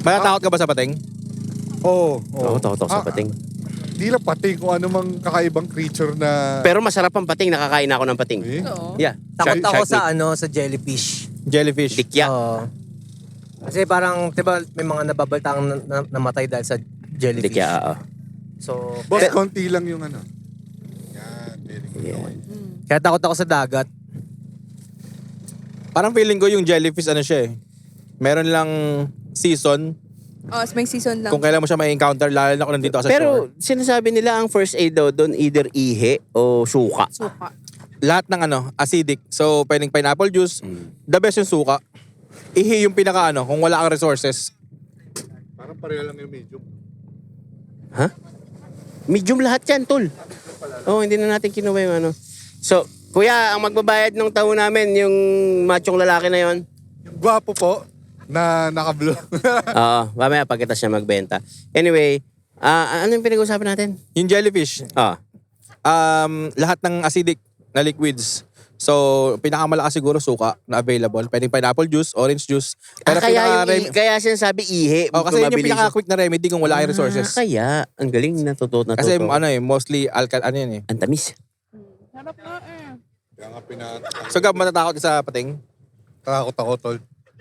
Matatakot ka ba sa pating? Oo. Oo, takot ako sa pating. Di lang pating kung ano mang kakaibang creature na... Pero masarap ang pating, nakakain na ako ng pating. Eh? Oo. Yeah. Takot ako meat. sa jellyfish. Jellyfish. Dikya. Oo. Kasi parang, di ba, may mga nababaltang namatay dahil sa jellyfish. Dikya, oo. So, Boss, kaya, konti lang yung ano. Yan, very good. Yeah. kaya takot ako sa dagat. Parang feeling ko yung jellyfish ano siya eh. Meron lang season Oh, may season lang. kung kailan mo siya ma-encounter, lalo na kung nandito ka sa shore. Pero sinasabi nila ang first aid daw doon either ihi o suka. Suka. Lahat ng acidic. So, pwedeng pineapple juice. The best yung suka. Ihi yung pinaka kung wala kang resources. Parang pareho lang yung medium. Medium lahat yan, tol. Oh, hindi na natin kinuha yung ano. So, kuya, ang magbabayad ng taon namin, yung machong lalaki na yon. Yung gwapo po, na naka-blue. Oo, mamaya pagkita siya magbenta. Anyway, ano yung pinag-usapan natin? Yung jellyfish, Ah, lahat ng acidic na liquids. So, pinakamalakas siguro suka na available. Pwedeng pineapple juice, orange juice. Pero kaya sinasabi ihi. kasi yun yung mabilis. pinaka-quick na remedy kung wala kang resources. Kaya, ang galing natuto. Kasi mostly yan eh. Ang tamis. Sarap nga eh. Kaya nga pinatatakot So, Gab, matatakot ka sa pating? ako, tol.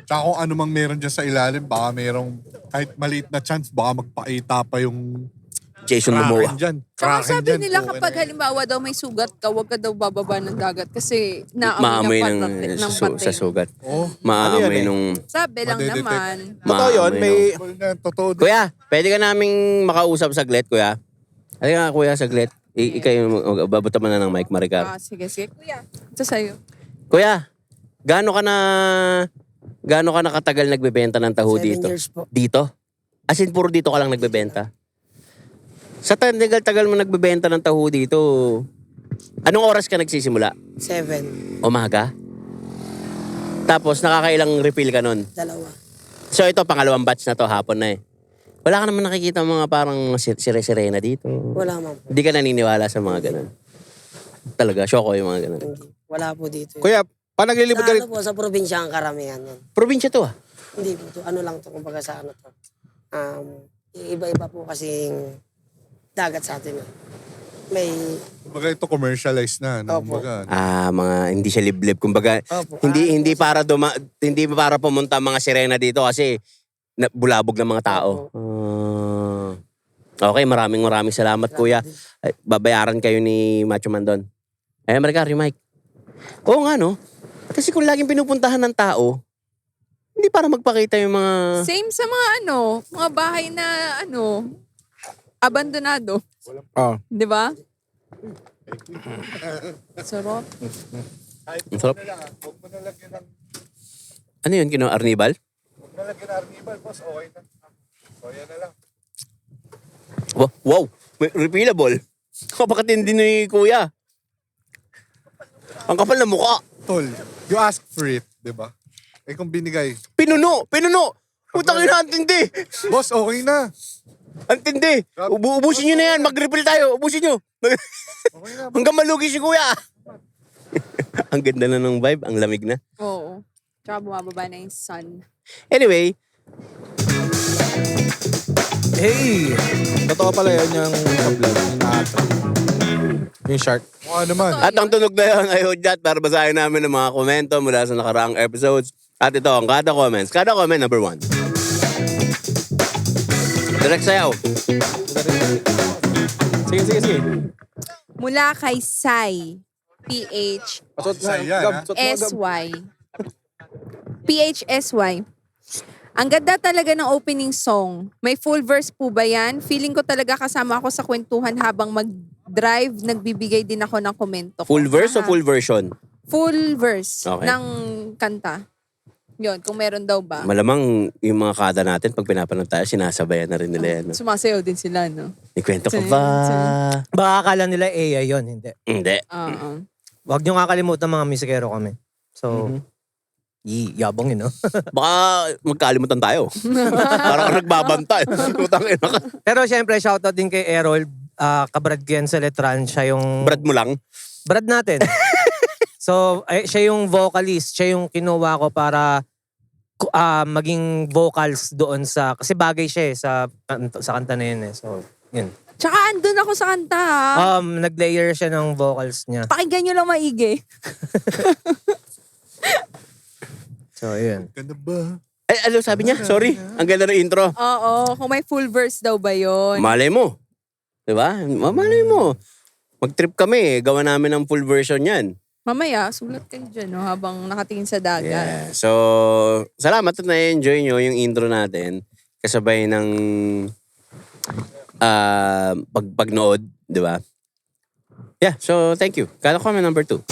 Tsaka kung ano mang meron dyan sa ilalim, baka merong kahit maliit na chance, baka magpakita pa yung Jason Momoa. kraken dyan. Tsaka Kraken sabi dyan, nila okay kapag na yun. halimbawa daw may sugat ka, huwag ka daw bababa ng dagat kasi Maamoy naamoy ng sa pating. sugat. Oh, Maamoy Ano yan eh? nung... Sabi lang Madedetect. naman. Totoo yun, maamoy may... totoo din. Kuya, pwede ka naming makausap saglit, kuya. Halika nga, kuya, saglit. Ikaw yung babuta mo na ng mic, Maricar. Sige. Kuya, ito sa'yo. Kuya, gaano ka na katagal nagbebenta ng taho 7 dito? years po. Dito? As in, puro dito ka lang nagbebenta? Sa tagal mo nagbebenta ng taho dito, anong oras ka nagsisimula? 7. Umaga? Tapos nakakailang refill ka nun? 2. So ito, pangalawang batch na to, hapon na eh. Wala ka naman nakikita mga parang sire-sirena dito. Wala man po. Hindi ka naniniwala sa mga ganun. Talaga, syoko yung mga ganun. Hindi. Wala po dito. Kuya, pa naglilibot ka Sa rin... ano po, sa probinsya ang karamihan nun. Probinsya to ah. Hindi po to. Ano lang to, kumbaga sa ano to. Iba-iba po kasing dagat sa atin. May, Kumbaga ito commercialized na. No? Opo. Kumbaga, Mga hindi siya liblib. Kumbaga, Opo. hindi para pumunta ang mga sirena dito kasi bulabog ng mga tao. Okay, maraming salamat kuya. Ay, babayaran kayo ni Macho Man doon. Ay, Maricar, yung mic. Oo nga no. Kasi kung laging pinupuntahan ng tao, hindi para magpakita yung mga... Same sa mga mga bahay na abandonado. Oh. Di ba? Sarap. Ang sarap. huwag mo nalagyan ng Ano yun, Arnibal? arnibal, boss. Okay na. So, yan na lang. Wow, may refillable. Kapakatindi ni kuya. Ang kapal na mukha. Tol, you ask for it, di ba? Eh kung binigay, Pinuno! Utang yun, ang tindi. boss, okay na. Ang tindi. Ubusin nyo na yan, mag-refill tayo. Ubusin nyo. Okay na. Hanggang malugi si kuya. Ang ganda na ng vibe, ang lamig na. Oo. Tsaka bumababa na yung sun. Anyway, Hey! Totoo pala yun yung vlog, yung na-attract. Yung shark. Mukha naman. at ang tunog na yun ay hudyat para basahin namin ng mga komento mula sa nakaraang episodes. At ito ang kada comments. Kada comment, number 1. Direct sayaw. Sige. Mula kay Sai. PH. Saya, Gab, ha? suot mo, Gab. SY. PHSY. Ang ganda talaga ng opening song. May full verse po ba yan? Feeling ko talaga kasama ako sa kwentuhan habang mag-drive, nagbibigay din ako ng komento. ko. Full verse o full version? Full verse Okay. ng kanta. Yun, kung meron daw ba. Malamang yung mga kada natin, pag pinapanood tayo, sinasabayan na rin nila yan. No? Sumasayaw din sila, no? May kwento ka ba? Baka akala nila AI yun, hindi. Hindi. Oo. Huwag nyo kakalimutan mga musikero kami. So, yabang yun, no? Baka magkalimutan tayo. Parang nagbabantay. Utangin ka. Pero syempre, shoutout din kay Errol, kabrad ko yan sa Letran. Siya yung... Brad mo lang. Brad natin. So, siya yung vocalist. Siya yung kinuha ko para maging vocals doon kasi bagay siya sa kanta na yun eh. So, yun. Tsaka andun ako sa kanta ha. Nag-layer siya ng vocals niya. Pakinggan nyo lang maigi. So, yun. Ganda ba? Ay, ano sabi niya? Sorry. Ang ganda ng intro. Oo, kung may full verse daw ba yun? Malay mo. Diba? Malay mo. Mag-trip kami. Gawa namin ng full version yan. Mamaya, sulat kayo dyan no, habang nakatingin sa dagat. Yeah. So, salamat at na-enjoy nyo yung intro natin. Kasabay ng pagnood. Diba? Yeah, so thank you. Kala ko kami number 2.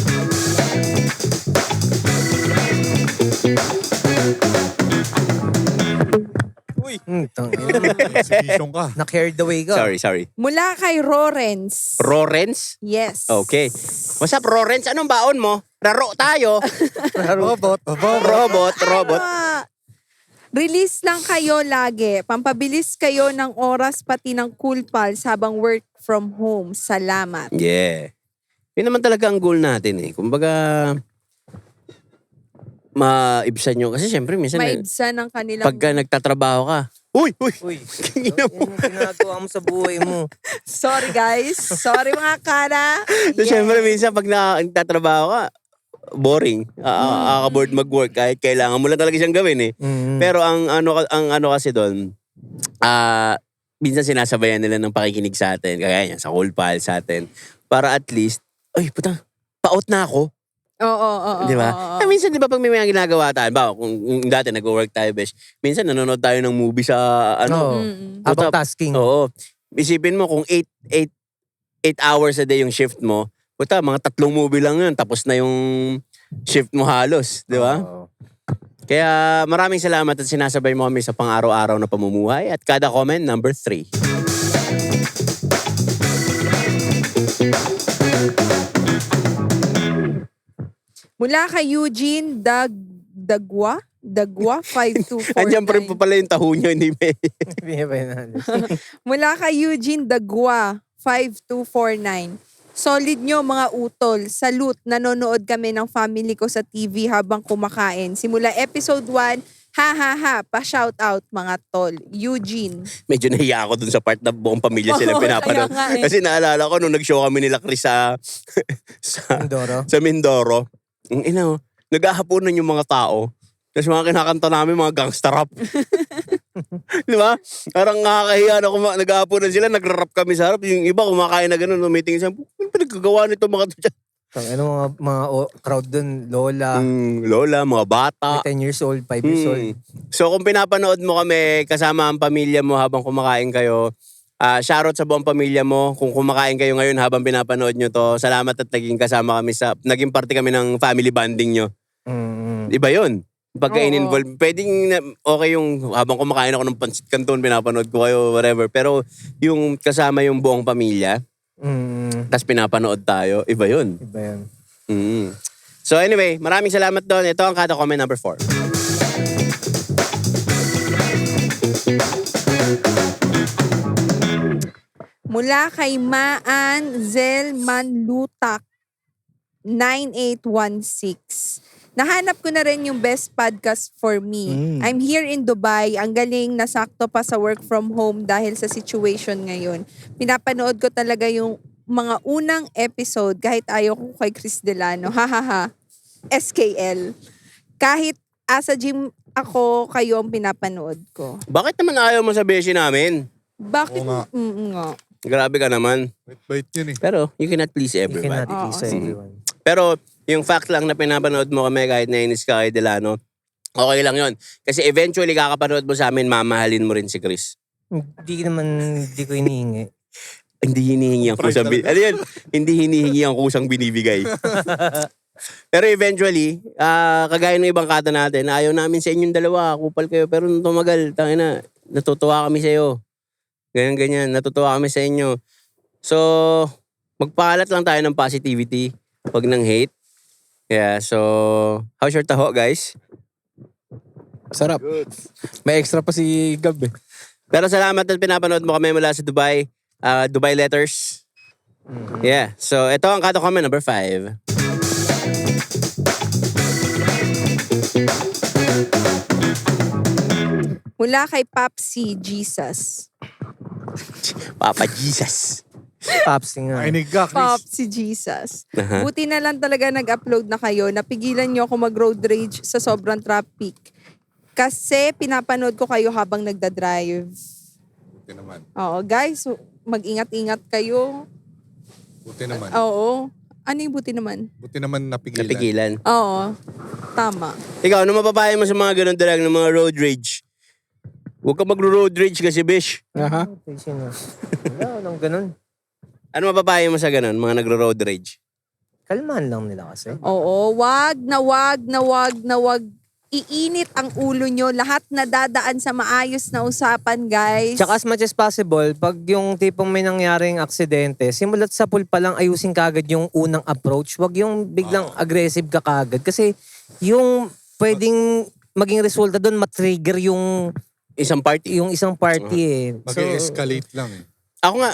Uy! Tangina. Exhibition ka. Na-carried away ka. Sorry. Mula kay Rorenz. Rorenz? Yes. Okay. What's up, Rorenz? Anong baon mo? Raro tayo. Robot. Robot. Release lang kayo lagi. Pampabilis kayo ng oras pati ng Cool Pals habang work from home. Salamat. Yeah. Yun naman talaga ang goal natin eh. Kumbaga, maibsan nyo. Kasi syempre, minsan, Maibsan ng kanilang... pagka nagtatrabaho ka, Uy! Uy, anong ginagawa mo sa buhay mo? Sorry guys. Sorry mga kana. So, syempre, minsan pag nagtatrabaho ka, boring. Bored mag-work kahit kailangan mo lang talaga siyang gawin eh. Pero ang ano kasi doon, minsan sinasabayan nila ng pakikinig sa atin, kagaya niya, sa Cool Pals sa atin, para at least, ay puta, pa-out na ako. Oo. Di ba? Minsan di ba pag may mga ginagawa tayo, kung dati nag-work tayo, besh, minsan nanonood tayo ng movie sa Habang tasking. Oo. Isipin mo kung 8 hours a day yung shift mo, puta, mga 3 movie lang yun, tapos na yung shift mo halos, di ba? Kaya maraming salamat at sinasabay mo kami sa pang-araw-araw na pamumuhay at kada comment, number 3. Mula kay Eugene Dagwa 5249. Andiyan pa rin pa pala yung taho nyo, hindi may... Mula kay Eugene Dagwa 5249. Solid nyo mga utol. Salute, nanonood kami ng family ko sa TV habang kumakain. Simula episode 1, ha, pa-shout out mga tol. Eugene. Medyo nahiya ako dun sa part na buong pamilya sila Oo, pinapanood. kaya nga eh. Kasi naalala ko nung nag-show kami nila Chris sa Mindoro. Ang ina, naghahaponan yung mga tao. Tapos mga kinakanta namin, mga gangsta rap. Di ba? Parang nakakahiya na naghahaponan sila, nagra-rap kami sa harap. Yung iba kumakain na gano'n, umitingin siya, ano pinagkagawa nito mga to dyan? Mga crowd dun, lola. Lola, mga bata. 10 years old, 5 years old. So kung pinapanood mo kami kasama ang pamilya mo habang kumakain kayo, shoutout sa buong pamilya mo. Kung kumakain kayo ngayon habang pinapanood nyo to, salamat at naging kasama kami naging parte kami ng family bonding nyo. Iba yun. Pagka in-involve, pwedeng okay yung habang kumakain ako ng pansit canton, pinapanood ko kayo, whatever. Pero yung kasama yung buong pamilya, tas pinapanood tayo, iba yun. Iba yun. So anyway, maraming salamat doon. Ito ang kada comment number 4. Mula kay Maan Zelmanlutak 9816. Nahanap ko na rin yung best podcast for me. I'm here in Dubai. Ang galing, nasakto pa sa work from home dahil sa situation ngayon. Pinapanood ko talaga yung mga unang episode kahit ayaw ko kay Chris Delano. Hahaha. SKL. Kahit asa gym ako, kayo ang pinapanood ko. Bakit naman ayaw mo sa beshi namin? Bakit? Oo nga. Nga. Grabe ka naman. Bait yun eh. Pero you cannot please You everybody. cannot please everyone. Pero yung fact lang na pinapanood mo kami kahit nainis ka kay Delano, okay lang yon. Kasi eventually kakapanood mo sa amin, mamahalin mo rin si Chris. Hindi ko hinihingi. Hindi hinihingi ang kusang binibigay. Ano yun? Hindi hinihingi ang kusang binibigay. Pero eventually, kagaya ng ibang kata natin, ayaw namin sa inyong dalawa, kupal kayo. Pero nung tumagal, tangina, natutuwa kami sa iyo. Ganyan, natutuwa kami sa inyo. So, magpaalat lang tayo ng positivity, wag ng hate. Yeah, so, how's your taho, guys? Sarap. May extra pa si Gab eh. Pero salamat at pinapanood mo kami mula sa Dubai. Dubai Letters. Yeah, so ito ang kada comment number 5. Mula kay Papsi Jesus. Papa Jesus. Pops nga. Makinig ka, Chris. Papsi Jesus. Aha. Buti na lang talaga nag-upload na kayo. Napigilan nyo ako mag-road rage sa sobrang traffic. Kasi pinapanood ko kayo habang nagdadrive. Buti naman. Oo, guys, mag-ingat-ingat kayo. Buti naman. Oo. Ano yung buti naman? Buti naman napigilan. Napigilan. Oo. Tama. Ikaw, ano mapapayo mo sa mga ganun talaga ng mga road rage? Huwag ka mag-road rage kasi, bish. Aha. Sino? Wala, walang ganun. Ano mapapayo mo sa ganun, mga nagro-road rage? Kalmahan lang nila kasi. Oo, wag iinit ang ulo nyo. Lahat na dadaan sa maayos na usapan, guys. Tsaka as much as possible, pag yung tipong may nangyaring aksidente, simulat sa pool pa lang ayusin kagad yung unang approach. Wag yung biglang aggressive ka kagad. Kasi yung pwedeng maging resulta doon, matrigger yung Isang party. isang party eh. Mag-escalate lang eh. Ako nga,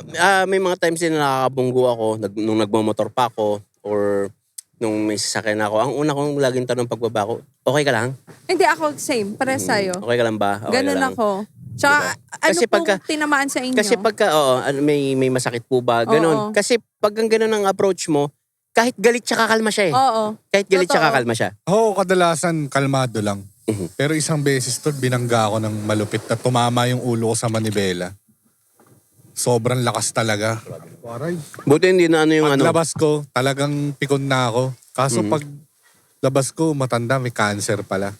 may mga times din na nakakabunggo ako nung nagmamotor pa ako or nung may sasakyan ako. Ang una kong laging tanong pagbaba ko, okay ka lang? Hindi, ako same. Pares sa'yo. Okay ka lang ba? Okay Ganun ka lang. ako. Tsaka, ano Kasi pong pagka- tinamaan sa inyo? Kasi pagka, may masakit po ba? Ganun. Oo. Kasi pag ang ganun ang approach mo, kahit galit siya kakalma siya eh. Oo. Kahit galit siya Totoo. kakalma siya. Oo, kadalasan kalmado lang. Mhm. Pero isang beses to, binangga ako ng malupit na tumama yung ulo ko sa manibela. Sobrang lakas talaga. Waray. Buti hindi na ano yung ano. Paglabas ko, talagang pikon na ako. Kaso pag labas ko, matanda, may cancer pala.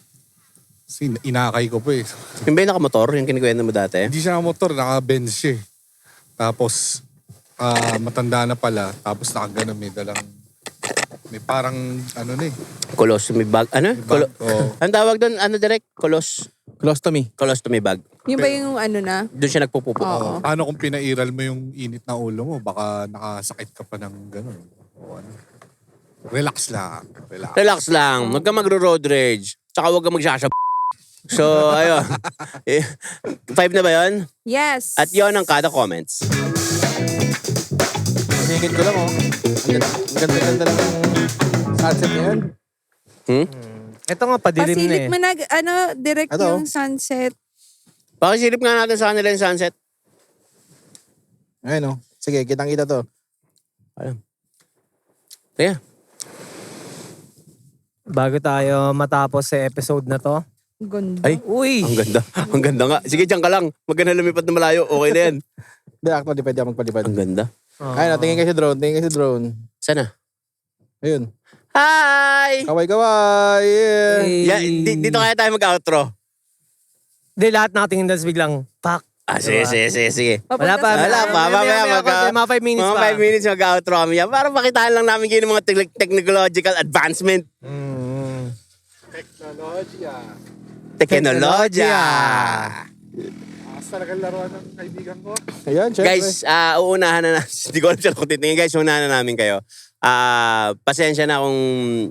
Kasi inakay ko po eh. Yung ba yung nakamotor, yung kinikwento mo dati? Hindi siya motor, naka-Benz siya eh. Tapos, matanda na pala. Tapos nakagano, may parang, ano na eh. Colostomy bag. Ano? Bag, oo. Ang tawag doon, ano direct? Colostomy. Colostomy bag. Yung ba yung ano na? Doon siya nagpupupo. Oo. Paano kung pinairal mo yung init na ulo mo? Baka nakasakit ka pa ng gano'n. O ano. Relax lang. Relax. Relax lang. Huwag ka magro-road rage. Tsaka huwag ka magsasab. So, ayun. 5 na ba yun? Yes. At yon ang kada comments. Singit ko lang oh. Ang ganda ng sunset ngayon. Ito nga, padilim na Pasilip eh. mo na, direct Ito. yung sunset. Pakisilip nga natin sa kanila yung sunset. Ayun oh. Sige, kitang-kita to. Kaya, Bago tayo matapos sa episode na to. Ganda. Ay. Uy! ang ganda. Ang ganda nga. Sige, dyan ka lang. Huwag ka na lumipad na malayo. Okay na yan. Hindi, actually, pwede ako magpalipad. Ang ganda. Ayun, tingin kayo sa drone. Tingin kayo sa drone. Sana? Ayun. Hi! Kaway-kaway! Yeah. Yeah, dito kaya tayo mag-outro. Hindi, lahat nakatingin doon biglang, pak. Sige. Wala pa. Wala pa. Mamaya mga 5 minutes mga pa. 5 minutes mag-outro kami yan. Para makitaan lang namin kayo ng mga technological advancement. Teknologya. Akas talagang laruan ng kaibigan ko. Ayan, syempre. Guys, uunahan na hindi ko alam sila kung titingin. Guys, unahan na namin kayo. Pasensya na kung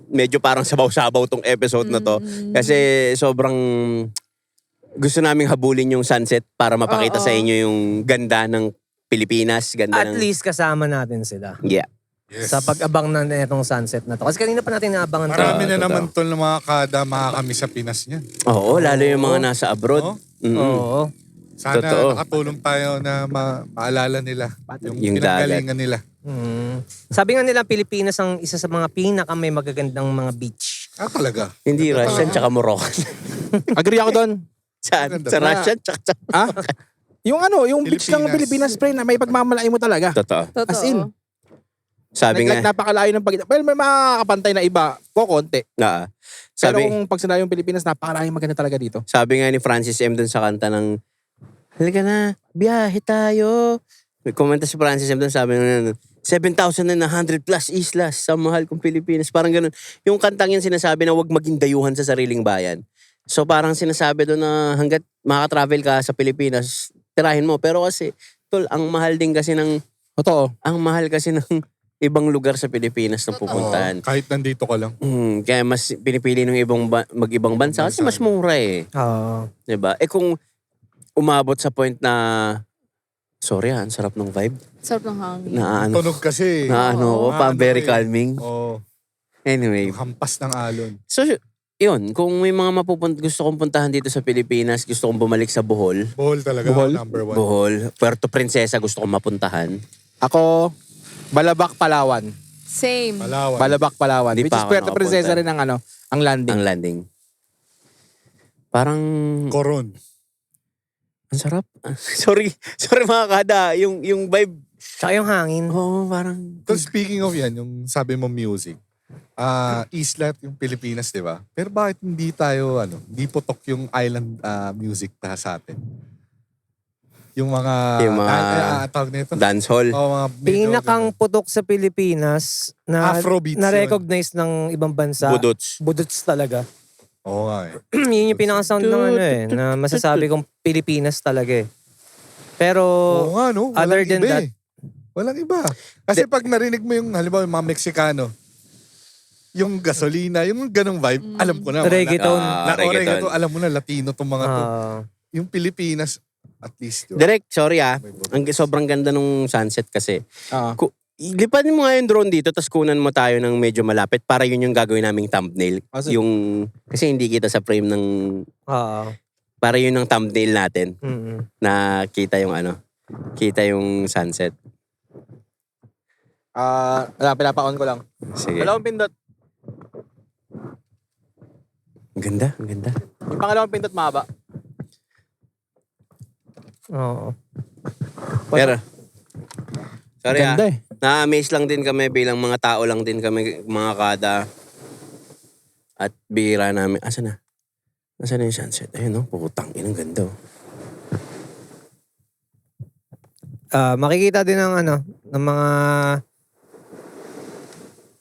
medyo parang sabaw-sabaw tong episode na to. Kasi sobrang gusto naming habulin yung sunset para mapakita sa inyo yung ganda ng Pilipinas. Ganda At ng... least kasama natin sila. Yeah. Yes. Sa pag-abang na itong sunset na to. Kasi kanina pa natin naabangan to. Marami na totoo. naman tol na mga kada makakami sa Pinas niyan. Oo, lalo yung mga nasa abroad. Oo. Oo. Sana Totoo. nakatulong tayo na maalala nila yung Yung pinanggalingan nila. Sabi nga nila, Pilipinas ang isa sa mga pinaka may magagandang mga beach. Talaga. Hindi Russian tsaka Moroccan. Agree ako doon. Saan? Maganda. Sa Russian tsaka Ha? Yung beach ng Pilipinas, pre, na may pagmamalaki mo talaga. Totoo. Totoo. As in. Sabi Like, nga, napakalayo ng pag... Well, may makakapantay na iba. Konti. na, Pero sabi, kung pag sinabi yung Pilipinas, napakalayong maganda talaga dito. sabi nga ni Francis M. dun sa kanta ng, halika na, biyahe tayo. May komenta si Francis M. dun, sabi nga, 7,100 plus islas sa mahal kong Pilipinas. Parang ganun. Yung kantang yun sinasabi na huwag maging dayuhan sa sariling bayan. So parang sinasabi doon na hanggat makaka-travel ka sa Pilipinas, tirahin mo. Pero kasi, tol, ang mahal din kasi ng, Totoo. ang mahal kasi ng ibang lugar sa Pilipinas na pupuntahan. Kahit nandito ka lang. Kaya mas pinipili ng mag-ibang bansa kasi mas mura eh. Oo. 'Di ba? Eh kung umabot sa point na sorry ang sarap ng vibe. Sarap ng hangin. Na ano, Tunog kasi. na ano ko, pa Ano very eh. calming. Oo. Anyway, Yung hampas ng alon. so yun, kung may mga gusto kong puntahan dito sa Pilipinas, gusto kong bumalik sa Bohol. Bohol talaga, Bohol? number 1. Bohol. Puerto Princesa gusto kong mapuntahan. Ako, Balabac, Palawan. Same. Palawan. Balabac, Palawan. Di Which pa is ako Puerto Princesa nakapunta. rin ang landing. Ang landing. Parang, Coron. ang sarap. sorry mga kada. Yung vibe, Tsaka yung hangin. parang, So speaking of yan, yung sabi mo music, islet yung Pilipinas, di ba? Pero bakit hindi tayo, hindi putok yung island music sa atin? Yung mga tawag nito? dancehall. Mga Pinakang putok sa Pilipinas na Afrobeats na-recognize ng ibang bansa. Budots. Budots talaga. Oo nga eh. Yun yung pinaka-sound ng na masasabi kong Pilipinas talaga eh. Pero Oo nga, no? Walang other than iba that, eh. Walang iba. Kasi pag narinig mo yung, halimbawa, yung mga Meksikano, yung gasolina, yung ganong vibe, alam ko na. reggaeton. Reggaeton. Alam mo na, Latino tong mga to. ah, Yung Pilipinas, at least. Direct, sorry sobrang ganda nung sunset kasi. Ah. Lipatin mo nga yung drone dito, tapos kunan mo tayo ng medyo malapit para yun yung gagawin naming thumbnail. Kasi- Kasi hindi kita sa frame ng, para yun ang thumbnail natin na kita yung kita yung sunset. Pinapa-on ko lang. Sige. Dalawang pindot. Ang ganda, ang ganda. Yung pangalawang pindot mahaba. Oo. Pero, sorry Ganda eh. na-amaze lang din kami bilang mga tao lang din kami, mga kada. At bihira namin. Asan na? Asan na yung sunset? Ayun, putang inang ganda. Makikita din ng ng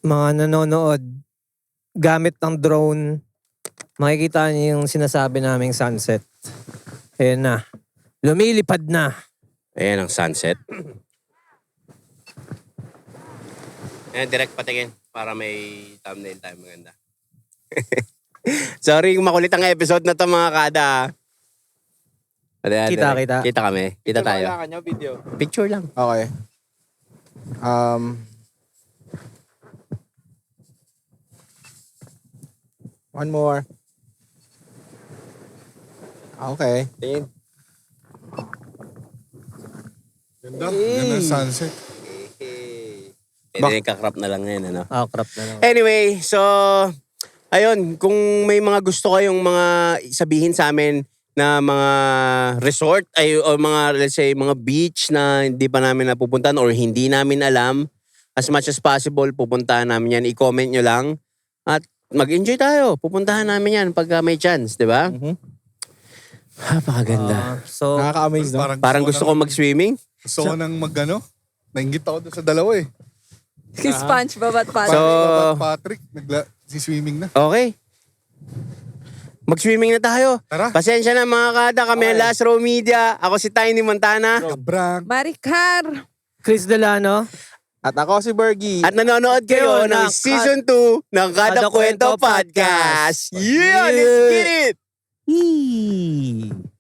mga nanonood gamit ng drone. Makikita niyo yung sinasabi naming sunset. Ayan na. Lumilipad na. Ayan ang sunset. Ayan, direct patingin para may thumbnail tayo maganda. Sorry kung makulit ang episode na to mga kada. Ayan, Kita, direct. kita. Kita kami. Kita tayo. Kailangan nyo, video. Picture lang. Okay. One more. Okay. Tingin. Ganda. Ganda ng sunset. Pwede kakrap na lang ngayon, Crap na lang. Anyway, so, ayun, kung may mga gusto kayong mga sabihin sa amin na mga resort, o mga, let's say, mga beach na hindi pa namin napupuntahan or hindi namin alam, as much as possible, pupuntahan namin yan. I-comment nyo lang. At mag-enjoy tayo. Pupuntahan namin yan pagka may chance, di ba? Napakaganda. So, Nakaka-amaze, no? Parang gusto ko mag-swimming. Gusto ko nang nainggit ako doon sa dalawa eh. SpongeBob at Patrick. So- Patrick, si-swimming na. Okay. Mag-swimming na tayo. Tara. Pasensya na mga kada. Kami ang Last Row Media. Ako si Tiny Montana. Kabrang. Maricar. Chris Delano. At ako si Bergie. At nanonood kayo ng Season 2 ng Kada Kada Kwento Kwento Podcast. Podcast. Yeah! Let's get it! Yee.